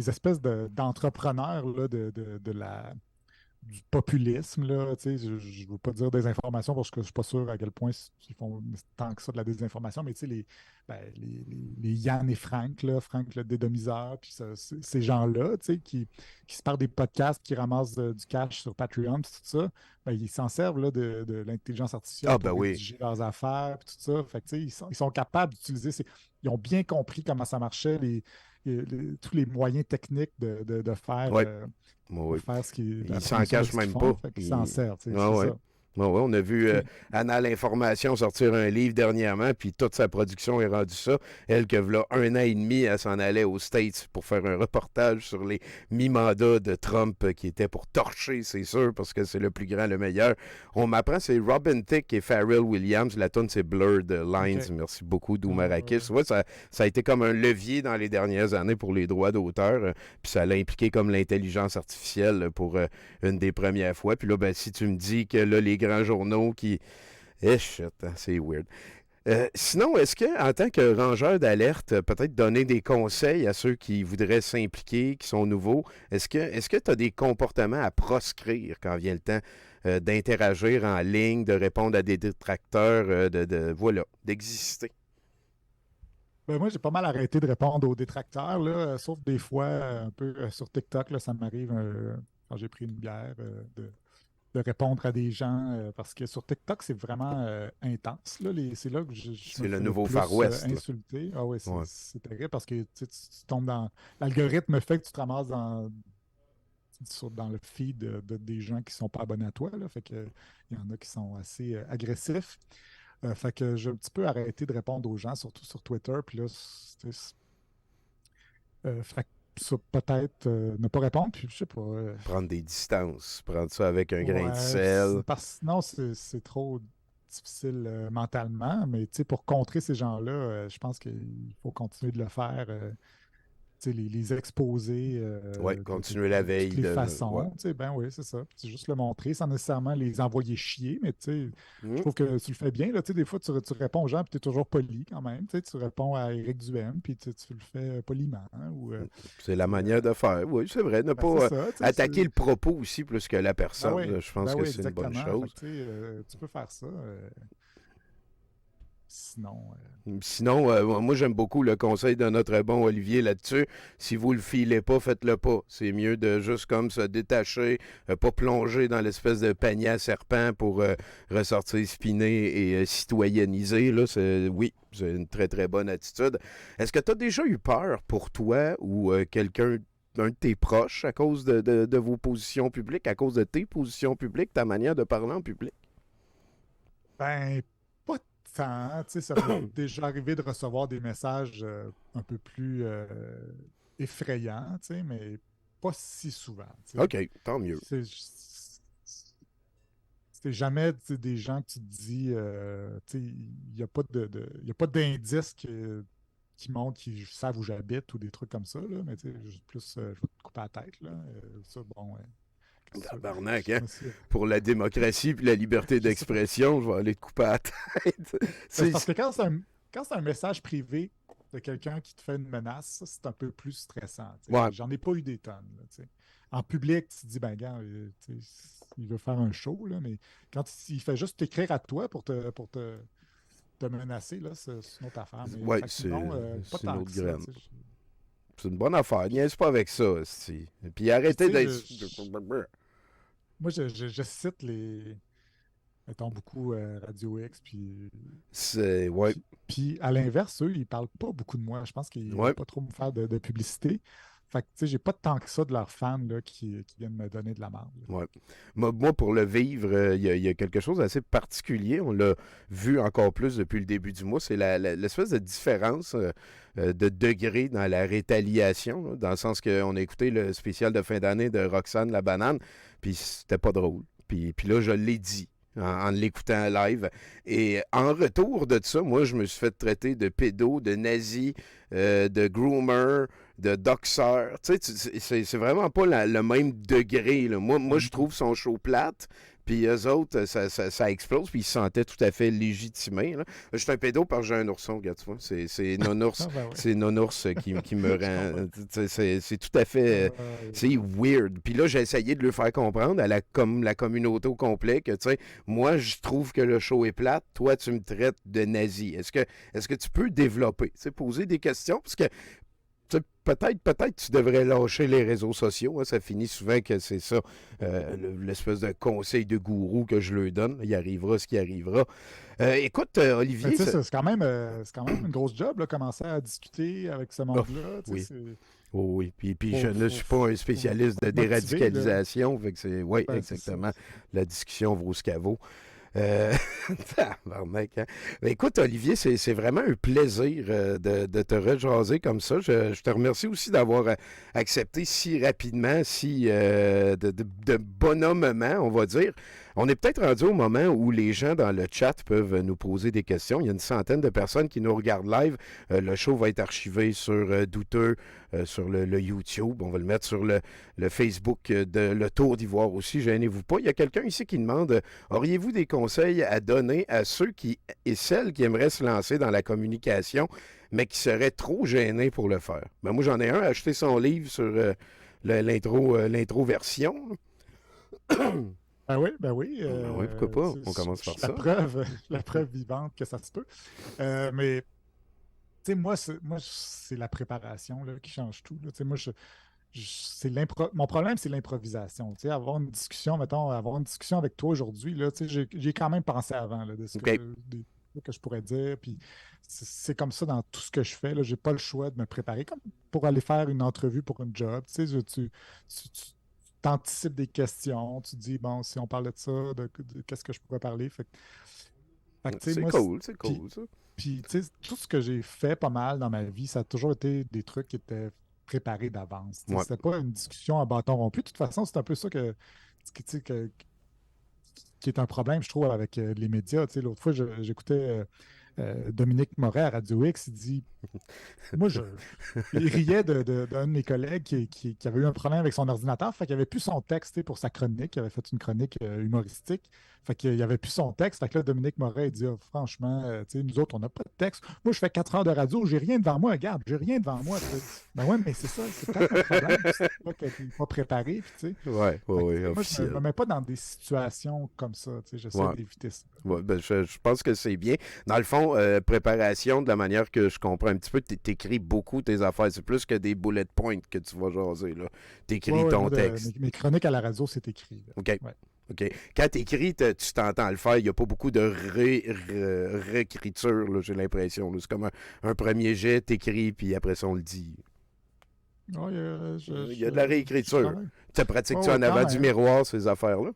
espèces d'entrepreneurs là, du populisme, là, tu sais, je ne veux pas dire des informations parce que je ne suis pas sûr à quel point ils font tant que ça de la désinformation, mais tu sais, les Yann et Frank, là, Frank le dédomiseur, puis ces gens-là, tu sais, qui se partent des podcasts, qui ramassent du cash sur Patreon, puis tout ça, ben, ils s'en servent là, de l'intelligence artificielle Ah ben pour oui. rédiger leurs affaires, puis tout ça. Fait que, tu sais, ils sont capables d'utiliser ils ont bien compris comment ça marchait, tous les moyens techniques Ouais. Ouais, de ouais. faire Il la s'en promotion de cache ce qu'ils même font. pas. Fait qu'ils s'en servent, tu sais, Ah c'est ouais. ça. Ouais, ouais, on a vu Puis, Anna l'Information sortir un livre dernièrement, puis toute sa production est rendue ça. Elle, que voilà un an et demi, elle s'en allait aux States pour faire un reportage sur les mi-mandats de Trump qui étaient pour torcher, c'est sûr, parce que c'est le plus grand, le meilleur. On m'apprend, c'est Robin Thicke et Pharrell Williams. La tune c'est Blurred Lines. OK. Merci beaucoup, Ouais, ouais, Doumarakis. ouais. Tu vois, ça a été comme un levier dans les dernières années pour les droits d'auteur, puis ça l'a impliqué comme l'intelligence artificielle pour une des premières fois. Puis là, ben, si tu me dis que là, les grands journaux qui. Eh, shit, hein, c'est weird. Sinon, est-ce que, en tant que rangeur d'alerte, peut-être donner des conseils à ceux qui voudraient s'impliquer, qui sont nouveaux, est-ce que tu as des comportements à proscrire quand vient le temps d'interagir en ligne, de répondre à des détracteurs, voilà, d'exister? Ben, moi, j'ai pas mal arrêté de répondre aux détracteurs, là, sauf des fois, un peu sur TikTok, là, ça m'arrive quand j'ai pris une bière de répondre à des gens parce que sur TikTok, c'est vraiment intense. Là, c'est là que je me C'est le fais le nouveau Far plus West, là. insulter. Ah ouais, Ouais. c'est terrible parce que tu sais, tu tombes dans. L'algorithme fait que tu te ramasses dans le feed des gens qui ne sont pas abonnés à toi. Là, fait que, il y en a qui sont assez agressifs. Fait que j'ai un petit peu arrêté de répondre aux gens, surtout sur Twitter. Puis là, fait que ça, peut-être ne pas répondre. Puis je sais pas. Prendre des distances, prendre ça avec un grain de Ouais, sel. parce que sinon, c'est trop difficile mentalement. Mais tu sais, pour contrer ces gens-là, je pense qu'il faut continuer de le faire. Tu sais, les exposer Ouais, continuer la de toutes veille les de. Ouais. façons. Tu sais, ben oui, c'est ça. C'est juste le montrer sans nécessairement les envoyer chier. Mais tu sais, je Hmm. trouve que tu le fais bien. Là, tu sais, des fois, tu réponds aux gens et tu es toujours poli quand même. Tu sais, tu réponds à Éric Duhem puis tu le fais poliment. Hein, ou, C'est la tu sais, manière de faire. Oui, c'est vrai. Ne ben, c'est pas ça. Tu sais, attaquer le propos aussi plus que la ben personne, oui, là. Je pense que c'est une bonne exactement. Fait chose. que, tu sais, tu peux faire ça. Sinon, Sinon, moi, j'aime beaucoup le conseil de notre bon Olivier là-dessus. Si vous le filez pas, faites-le pas. C'est mieux de juste comme se détacher, pas plonger dans l'espèce de panier à serpent pour ressortir spiné et citoyenniser. Là, oui, c'est une très, très bonne attitude. Est-ce que tu as déjà eu peur pour toi ou quelqu'un un de tes proches à cause de vos positions publiques, à cause de tes positions publiques, ta manière de parler en public? ben, pas tant. Tu sais, ça m'est déjà arrivé de recevoir des messages un peu plus effrayants, tu sais, mais pas si souvent. Tu sais. OK, tant mieux. C'est c'est jamais tu sais, des gens que tu te dis, tu sais, il n'y a pas il y a pas d'indices qui montrent qu'ils savent où j'habite ou des trucs comme ça, là, mais tu sais, juste plus, je vais te couper la tête, là. Ça, bon, Tabarnak, hein? me suis- Pour la démocratie puis la liberté je sais pas. d'expression, je vais aller te couper à la tête. C'est C'est- parce que quand c'est un message privé de quelqu'un qui te fait une menace, ça, c'est un peu plus stressant. Ouais, J'en ai pas eu des tonnes. Là, tu sais. En public, tu te dis, ben, gars, tu sais, il veut faire un show, là, mais quand il fait juste t'écrire à toi te menacer, là, c'est une autre affaire. Mais ouais, fait que sinon, pas c'est une tant autre que ça. graine. Tu sais. C'est une bonne affaire. Niaise pas avec ça, esti. Puis Puis, arrêtez tu sais, d'être. moi, je cite mettons, beaucoup Radio X, C'est. Ouais. puis à l'inverse, eux, ils parlent pas beaucoup de moi. Je pense qu'ils veulent Ouais. pas trop me faire de publicité. Fait que, tu sais, j'ai pas tant que ça de leurs fans là, qui viennent me donner de la merde. Ouais. Moi, pour le vivre, il y a quelque chose d'assez particulier. On l'a vu encore plus depuis le début du mois. C'est l'espèce de différence de degré dans la rétaliation, là, dans le sens qu'on a écouté le spécial de fin d'année de Roxane la banane, puis c'était pas drôle. Puis là, je l'ai dit en l'écoutant live. Et en retour de ça, moi, je me suis fait traiter de pédo, de nazi, de groomer, de doxeur. Tu sais, c'est vraiment pas le même degré, là. Moi, je trouve son show plate. Puis eux autres, ça explose, puis ils se sentaient tout à fait légitimés. Là. Je suis un pédo parce que j'ai un ourson, regarde, tu vois. C'est Nonours, Ah, ben ouais. c'est Nonours qui me Je comprends. rend. C'est tout à fait. C'est weird. Puis là, j'ai essayé de lui faire comprendre comme la communauté au complet que, tu sais, moi, je trouve que le show est plate. Toi, tu me traites de nazi. Est-ce que tu peux développer? Tu sais, poser des questions? Parce que tu sais, peut-être tu devrais lâcher les réseaux sociaux. Hein, ça finit souvent que c'est ça, l'espèce de conseil de gourou que je lui donne. Il arrivera ce qui arrivera. Écoute, Ben, Olivier, tu sais, c'est quand même une grosse job, là, commencer à discuter avec ce oh, monde-là. Tu sais, oui, oui, oui. Puis je ne suis faut pas un spécialiste de être motivé, là. déradicalisation. Fait que oui, Ben, c'est ça. exactement. La discussion vaut ce qu'elle vaut. Euh, tabarnak, hein. Ben, écoute, Olivier, c'est vraiment un plaisir de te rejaser comme ça. Je te remercie aussi d'avoir accepté si rapidement, de bonhommement, on va dire. On est peut-être rendu au moment où les gens dans le chat peuvent nous poser des questions. Il y a une centaine de personnes qui nous regardent live. Le show va être archivé sur Douteux, sur le YouTube. On va le mettre sur le Facebook de Le Tour d'Ivoire aussi. Gênez-vous pas. Il y a quelqu'un ici qui demande auriez-vous des conseils à donner à ceux et celles qui aimeraient se lancer dans la communication, mais qui seraient trop gênés pour le faire? Ben, moi, j'en ai un, acheter son livre sur l'introversion. Ben oui. Ben oui, pourquoi pas? On commence par ça. La preuve vivante que ça se peut. Mais, tu sais, moi, c'est la préparation là, qui change tout. Là. Tu sais, moi, mon problème, c'est l'improvisation. Tu sais, avoir une discussion avec toi aujourd'hui, là, tu sais, j'ai quand même pensé avant là, de ce OK. des trucs que je pourrais dire. Puis c'est comme ça dans tout ce que je fais. Là, j'ai pas le choix de me préparer, comme pour aller faire une entrevue pour un job. Tu sais, tu t'anticipes des questions. Tu te dis, bon, si on parlait de ça, de qu'est-ce que je pourrais parler. Fait que, tu sais, C'est moi, cool, c'est puis, cool, ça. puis, tu sais, tout ce que j'ai fait pas mal dans ma vie, ça a toujours été des trucs qui étaient préparés d'avance. Tu sais, Ouais. c'était pas une discussion à bâton rompu. De toute façon, c'est un peu ça tu sais, qui est un problème, je trouve, avec les médias. Tu sais, l'autre fois, j'écoutais Dominique Moret à Radio X. Il dit, moi, il riait d'un de mes collègues qui avait eu un problème avec son ordinateur. Fait qu'il avait plus son texte tu sais, pour sa chronique. Il avait fait une chronique humoristique. Fait qu'il avait plus son texte. Fait que là, Dominique Moret, il dit ah, franchement, tu sais, nous autres, on n'a pas de texte. Moi, je fais 4 heures de radio, j'ai rien devant moi. Regarde, j'ai rien devant moi. Tu sais. Ben ouais, mais c'est ça, c'est peut-être un problème. C'est pas que t'es pas préparé. Puis, tu sais. Ouais, Fait que, ouais, tu sais, moi, je ne officiel. me mets pas dans des situations comme ça. Tu sais. J'essaie Ouais. d'éviter ça. Ouais, ben, je pense que c'est bien. Dans le fond, préparation, de la manière que je comprends un petit peu, t'écris beaucoup tes affaires. C'est plus que des bullet points que tu vas jaser, là. T'écris Ouais, ton moi, texte. mes chroniques à la radio, c'est écrit. Là. OK. Ouais. OK. Quand t'écris, tu t'entends le faire. Il n'y a pas beaucoup de réécriture, là, j'ai l'impression. Là. C'est comme un premier jet, t'écris, puis après ça, on le dit. Ouais, Il y a de la réécriture. Tu pratiques-tu Ouais, en quand avant du même. miroir, ces affaires-là?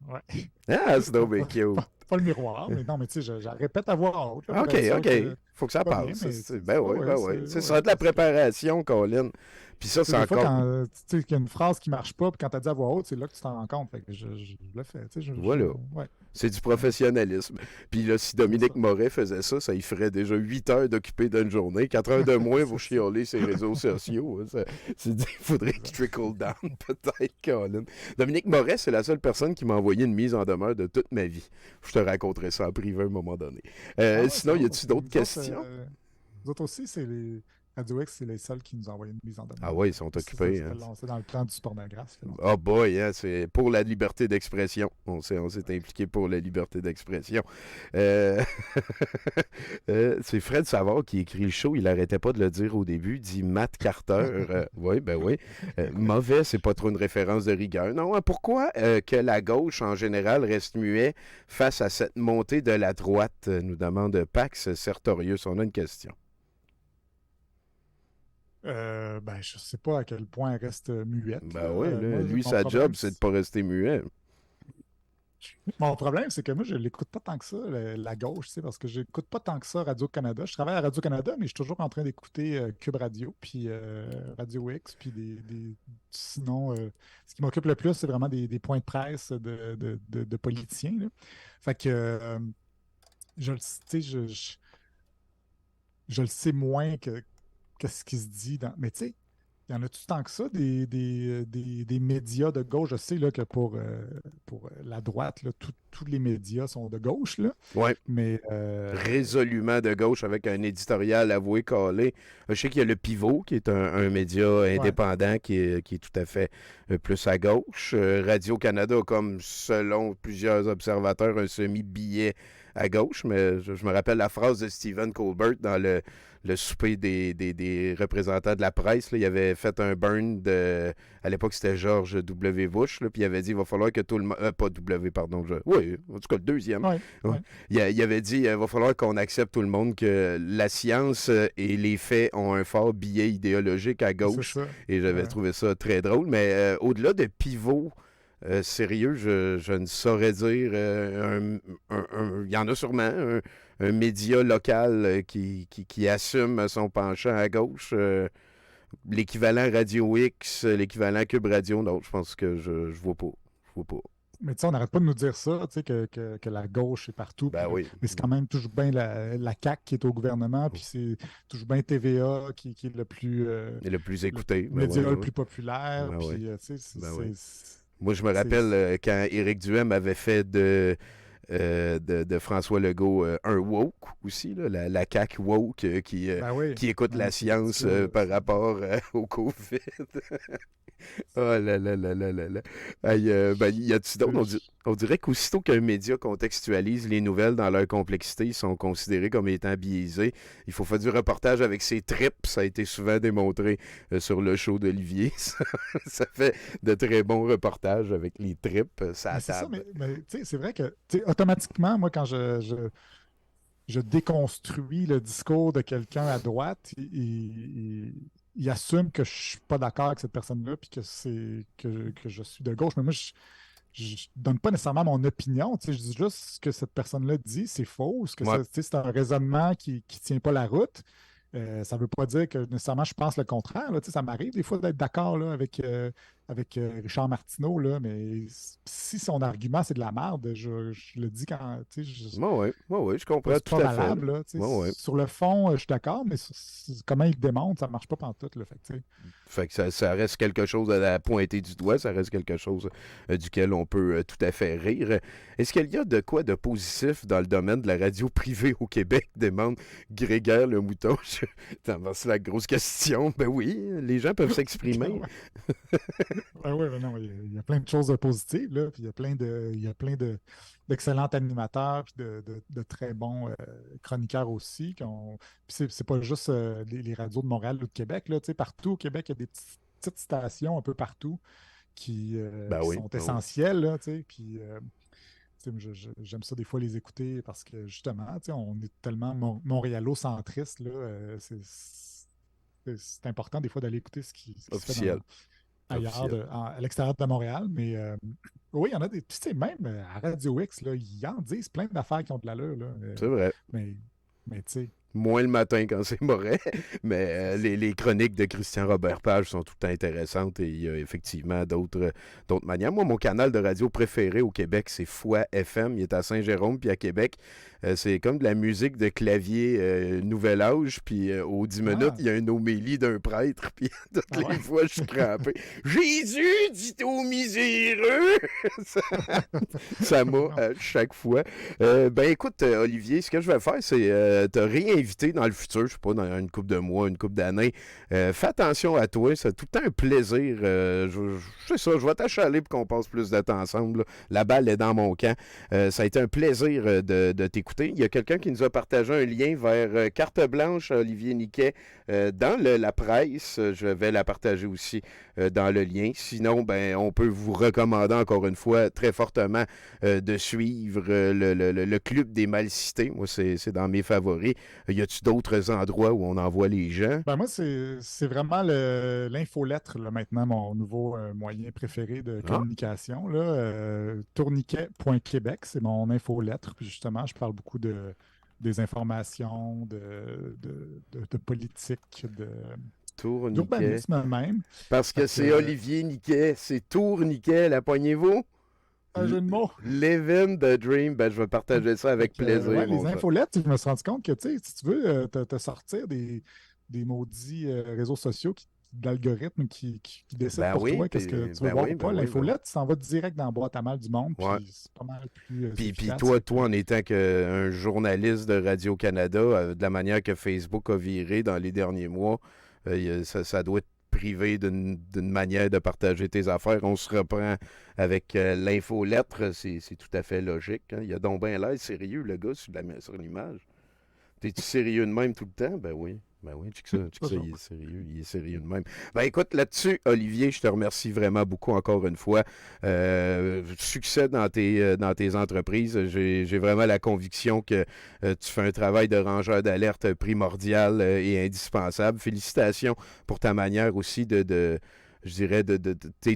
Ouais. Ah, c'est donc bien Pas, cute. pas le miroir, mais non, mais tu sais, je la répète à voix haute. Là, pour OK, être sûr OK. que Faut que ça pas bien, passe. mais Ben oui, ouais, ben oui. C'est ouais, ça, de la parce que préparation, Colin. Puis ça, Tu sais, c'est des fois, encore. quand tu sais qu'il y a une phrase qui marche pas, puis quand tu as dit à voix haute, c'est là que tu t'en rends compte. Fait que je le fais. Tu sais, Voilà. ouais, C'est du ouais, professionnalisme. Puis là, si c'est Dominique ça. Moret faisait ça, ça y ferait déjà 8 heures d'occupé d'une journée. 4 heures de moins pour C'est ça. chialer ses réseaux sociaux. Hein. Il faudrait qu'il Exact. trickle down, peut-être, Colin. Dominique Moret, c'est la seule personne qui m'a envoyé une mise en demeure de toute ma vie. Je te raconterai ça en privé à un moment donné. Ah ouais, c'est Sinon, y drôle parce a-tu que d'autres questions? nous autres aussi, c'est les Radio X, c'est les seuls qui nous ont envoyé une mise en Ah demeure. ouais, ils sont Ça occupés. fait Hein. long, c'est dans le temps du pornographe, ça fait longtemps. Oh boy, hein, c'est pour la liberté d'expression. On s'est impliqué pour la liberté d'expression. Euh, c'est Fred Savard qui écrit le show. Il arrêtait pas de le dire au début. Dit Matt Carter. Oui, ben oui. Mauvais, c'est pas trop une référence de rigueur. Non, hein, pourquoi que la gauche en général reste muet face à cette montée de la droite, nous demande Pax Sertorius. On a une question. Ben, je sais pas à quel point elle reste muette, là. Ben oui, là, Moi, lui, sa job, c'est de pas rester muet. mon problème, c'est que moi, je l'écoute pas tant que ça, la gauche, tu sais, parce que j'écoute pas tant que ça Radio-Canada. Je travaille à Radio-Canada, mais je suis toujours en train d'écouter Cube Radio, puis Radio X, puis sinon, ce qui m'occupe le plus, c'est vraiment des points de presse de politiciens, là. Fait que je, tu sais, je le sais moins que ce qui se dit dans. Mais tu sais, il y en a-tu tant que ça, des médias de gauche? Je sais là, que pour la droite, là, tous les médias sont de gauche, là, Ouais. mais Résolument de gauche avec un éditorial avoué calé. Je sais qu'il y a le Pivot, qui est un média ouais, indépendant qui est tout à fait plus à gauche. Radio-Canada a comme, selon plusieurs observateurs, un semi-billet à gauche, mais je me rappelle la phrase de Stephen Colbert dans le souper des représentants de la presse. Là, il avait fait un burn à l'époque, c'était George W. Bush, là, puis il avait dit il va falloir que tout le monde. Pas W, pardon. Oui, en tout cas, le deuxième. ouais, Ouais. ouais, Il avait dit il va falloir qu'on accepte tout le monde que la science et les faits ont un fort biais idéologique à c'est gauche. ça. Et j'avais Ouais. trouvé ça très drôle. Mais au-delà de pivot, sérieux, je ne saurais dire. Il y en a sûrement un média local qui assume son penchant à gauche. L'équivalent Radio X, l'équivalent Cube Radio, non, je pense que je vois pas. Je vois pas. Mais tu sais, on n'arrête pas de nous dire ça, tu sais, que la gauche est partout. Ben oui. Mais c'est quand même toujours bien la CAQ qui est au gouvernement, puis c'est toujours bien TVA qui est Et le plus le écouté. Ben média oui, ben le oui. plus populaire. Ben oui. Puis, tu sais, Ben oui. c'est- Moi, je me c'est- rappelle quand Éric Duhem avait fait de François Legault un woke aussi, là, la CAQ woke Ben oui, qui écoute ben la oui, c'est science ridicule, là. par rapport au COVID. Oh là là là là là là. Aïe, ben, y a-tu d'autres? On dirait qu'aussitôt qu'un média contextualise les nouvelles dans leur complexité, ils sont considérés comme étant biaisés. Il faut faire du reportage avec ses tripes. Ça a été souvent démontré sur le show d'Olivier. Ça fait de très bons reportages avec les tripes, ça Mais à c'est ça, table. mais tu sais, c'est vrai que tu sais, automatiquement, moi, quand je déconstruis le discours de quelqu'un à droite, il assume que je suis pas d'accord avec cette personne-là, puis que je suis de gauche. Mais moi, je donne pas nécessairement mon opinion. Tu sais, je dis juste ce que cette personne-là dit, c'est faux, que Ouais. tu sais, c'est un raisonnement qui tient pas la route. Ça ne veut pas dire que nécessairement je pense le contraire, là. Tu sais, ça m'arrive des fois d'être d'accord là, avec Richard Martineau, là, mais si son argument c'est de la merde, je le dis quand tu sais, Ouais, je comprends c'est tout pas à fait. valable. Là, tu sais. Ouais. Sur le fond, je suis d'accord, mais comment il le démontre, ça marche pas pantoute. Là, fait, que, tu sais. Fait que ça reste quelque chose à pointer du doigt, ça reste quelque chose duquel on peut tout à fait rire. Est-ce qu'il y a de quoi de positif dans le domaine de la radio privée au Québec, demande Grégaire le Mouton? C'est la grosse question. Ben oui, les gens peuvent s'exprimer. Ouais, ben non, il y a plein de choses positives, là, puis il y a plein d'excellents animateurs, puis de très bons chroniqueurs aussi. Puis c'est pas juste les radios de Montréal ou de Québec, là, tu sais, partout au Québec, il y a des petites stations un peu partout Ben qui oui, sont ben oui. essentielles, là, tu sais, puis tu sais, j'aime ça des fois les écouter parce que justement, tu sais, on est tellement montréalo-centriste, là, c'est important des fois d'aller écouter ce qui se fait Officiel. ailleurs, Officiel. à l'extérieur de Montréal. Mais oui, il y en a des. Tu sais, même à Radio X, là, ils en disent plein d'affaires qui ont de l'allure. Là, C'est vrai. mais, mais tu sais. Moins le matin quand c'est mauvais, mais les chroniques de Christian Robert Page sont tout le temps intéressantes et il y a effectivement d'autres manières. Moi, mon canal de radio préféré au Québec, c'est Foi FM. Il est à Saint-Jérôme, puis à Québec. C'est comme de la musique de clavier Nouvel Âge, puis aux 10 minutes, il y a une homélie d'un prêtre, puis toutes les fois, je suis crampé. Jésus dit aux miséreux! ça m'a chaque fois. Ben écoute, Olivier, ce que je vais faire, c'est te réinviter dans le futur, je sais pas, dans une couple de mois, une couple d'années. Fais attention à toi, c'est tout le temps un plaisir. C'est ça, je vais t'achaler pour qu'on passe plus de temps ensemble. Là. La balle est dans mon camp. Ça a été un plaisir de t'écouter. Il y a quelqu'un qui nous a partagé un lien vers Carte Blanche, Olivier Niquet, dans la presse. Je vais la partager aussi dans le lien. Sinon, ben, on peut vous recommander encore une fois très fortement de suivre le Club des Mal-Cités. Moi, c'est dans mes favoris. Y a-t-il d'autres endroits où on envoie les gens? Ben moi, c'est vraiment l'infolettre, là, maintenant, mon nouveau moyen préféré de communication. Tourniquet.québec, c'est mon infolettre. Puis justement, je parle beaucoup des informations, de politique, d'urbanisme même. Parce que c'est Olivier Niquet, c'est Tourniquet, la poignez-vous? Un jeu de mots. Living the Dream, ben, je vais partager ça avec plaisir. Les infolettes, je me suis rendu compte que, tu sais, si tu veux te sortir des maudits réseaux sociaux d'algorithmes qui décident pour toi qu'est-ce que tu veux voir ou pas, l'infolette, tu s'en vas direct dans la boîte à mal du monde, puis c'est pas mal plus Puis toi, en étant un journaliste de Radio-Canada, de la manière que Facebook a viré dans les derniers mois, ça doit être privé d'une manière de partager tes affaires. On se reprend avec l'infolettre, c'est tout à fait logique. Hein? Il a donc bien l'air sérieux, le gars, sur l'image. T'es-tu sérieux de même tout le temps? Ben oui, tu sais que ça, il est sérieux de même. Ben écoute, là-dessus, Olivier, je te remercie vraiment beaucoup encore une fois. Succès dans tes entreprises. J'ai vraiment la conviction que tu fais un travail de rangeur d'alerte primordial et indispensable. Félicitations pour ta manière aussi je dirais,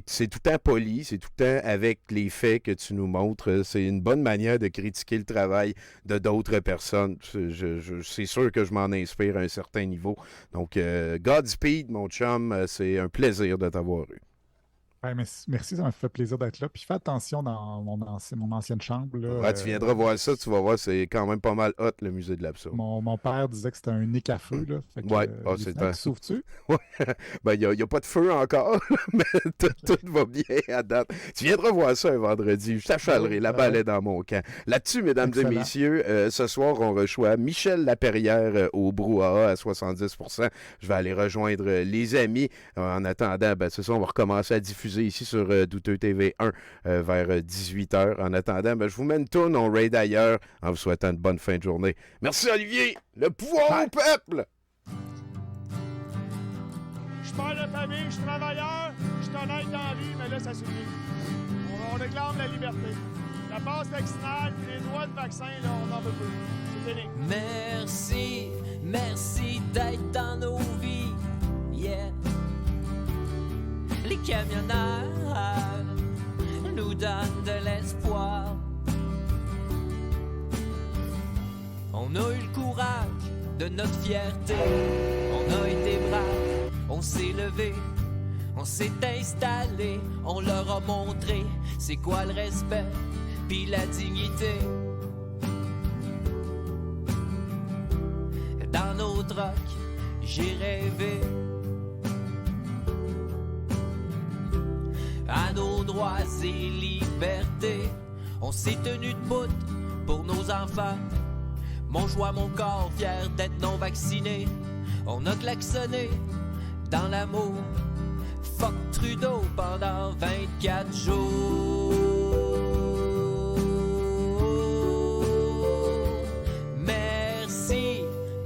c'est tout le temps poli, c'est tout le temps avec les faits que tu nous montres. C'est une bonne manière de critiquer le travail de d'autres personnes. C'est sûr que je m'en inspire à un certain niveau. Donc, Godspeed, mon chum, c'est un plaisir de t'avoir eu. Ouais, merci, ça m'a fait plaisir d'être là. Puis fais attention dans mon ancienne chambre. Là, ouais, tu viendras voir ça, tu vas voir, c'est quand même pas mal hot, le musée de l'absurde. Mon père disait que c'était un nick à feu. Là. Fait que, c'est un. S'ouvres-tu? Ouais. Ben, il n'y a pas de feu encore, mais tout va bien à date. Tu viendras voir ça un vendredi. Je t'achalerai, la balle est dans mon camp. Là-dessus, mesdames et messieurs, ce soir, on reçoit Michel Laperrière au Brouhaha à 70%. Je vais aller rejoindre les amis. En attendant, ben, c'est ça, on va recommencer à diffuser ici sur Douteux TV 1 vers 18h. En attendant, ben, je vous mets une tourne, on raid ailleurs en vous souhaitant une bonne fin de journée. Merci Olivier, le pouvoir au peuple! Je suis père de famille, je suis travailleur, je suis honnête dans la vie, mais là, ça suffit. On réclame la liberté. La passe vaccinale, les droits de vaccin, là, on n'en veut plus. C'est fini. Merci d'être dans nos vies. Yeah. Les camionneurs nous donnent de l'espoir. On a eu le courage de notre fierté. On a été braves, on s'est levé, on s'est installé. On leur a montré c'est quoi le respect puis la dignité. Dans nos trocs, j'ai rêvé à nos droits et libertés. On s'est tenu debout pour nos enfants. Mon choix, mon corps, fier d'être non vacciné. On a klaxonné dans l'amour. Fuck Trudeau pendant 24 jours.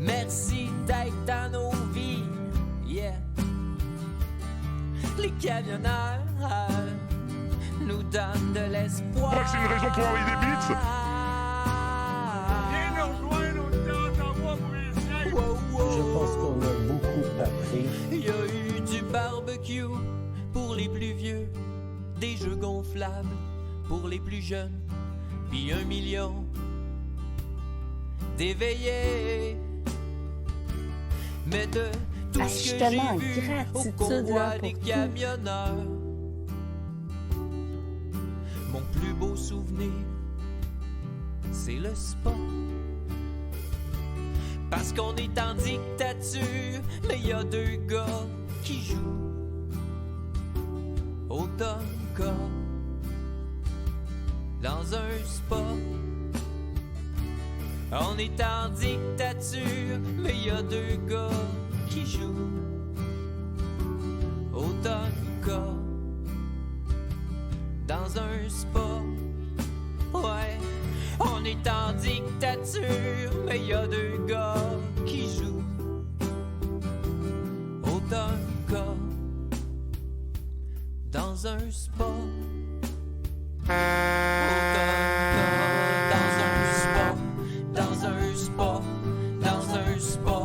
Merci d'être dans nos vies. Yeah. Les camionneurs nous donnent de l'espoir. Ouais, c'est une raison pour envoyer des beats. Viens nous rejoindre au Ottawa pour les fêtes. Je pense qu'on a beaucoup appris. Il y a eu du barbecue pour les plus vieux, des jeux gonflables pour les plus jeunes, puis 1 million d'éveillés. Mais de tout ce que justement, j'ai vu au gratitude, convoi là, pour des tout. camionneurs, mon plus beau souvenir, c'est le sport. Parce qu'on est en dictature, mais y a deux gars qui jouent au Tonka dans un spa. On est en dictature, mais y a deux gars qui jouent au Tonka dans un spa. Ouais, on est en dictature, mais y a deux gars qui jouent au Tonka dans un spa. Au Tonka, dans un spa, dans un spa, dans un spa,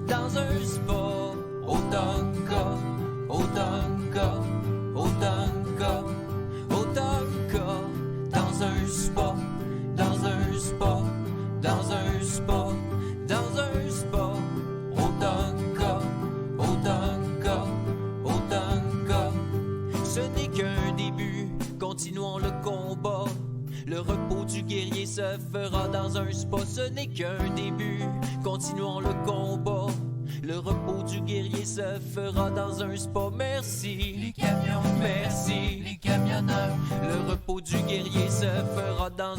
dans un spa. Au Tonka, au Tonka, au Tonka, au Tonka, dans un spa, dans un spa, dans un spa, dans un spa. Au Tonka, au Tonka, au Tonka. Ce n'est qu'un début, continuons le combat. Le repos du guerrier se fera dans un spa. Ce n'est qu'un début, continuons le combat. Le repos du guerrier se fera dans un spa. Merci les camions, merci les camionneurs. Le repos du guerrier se fera dans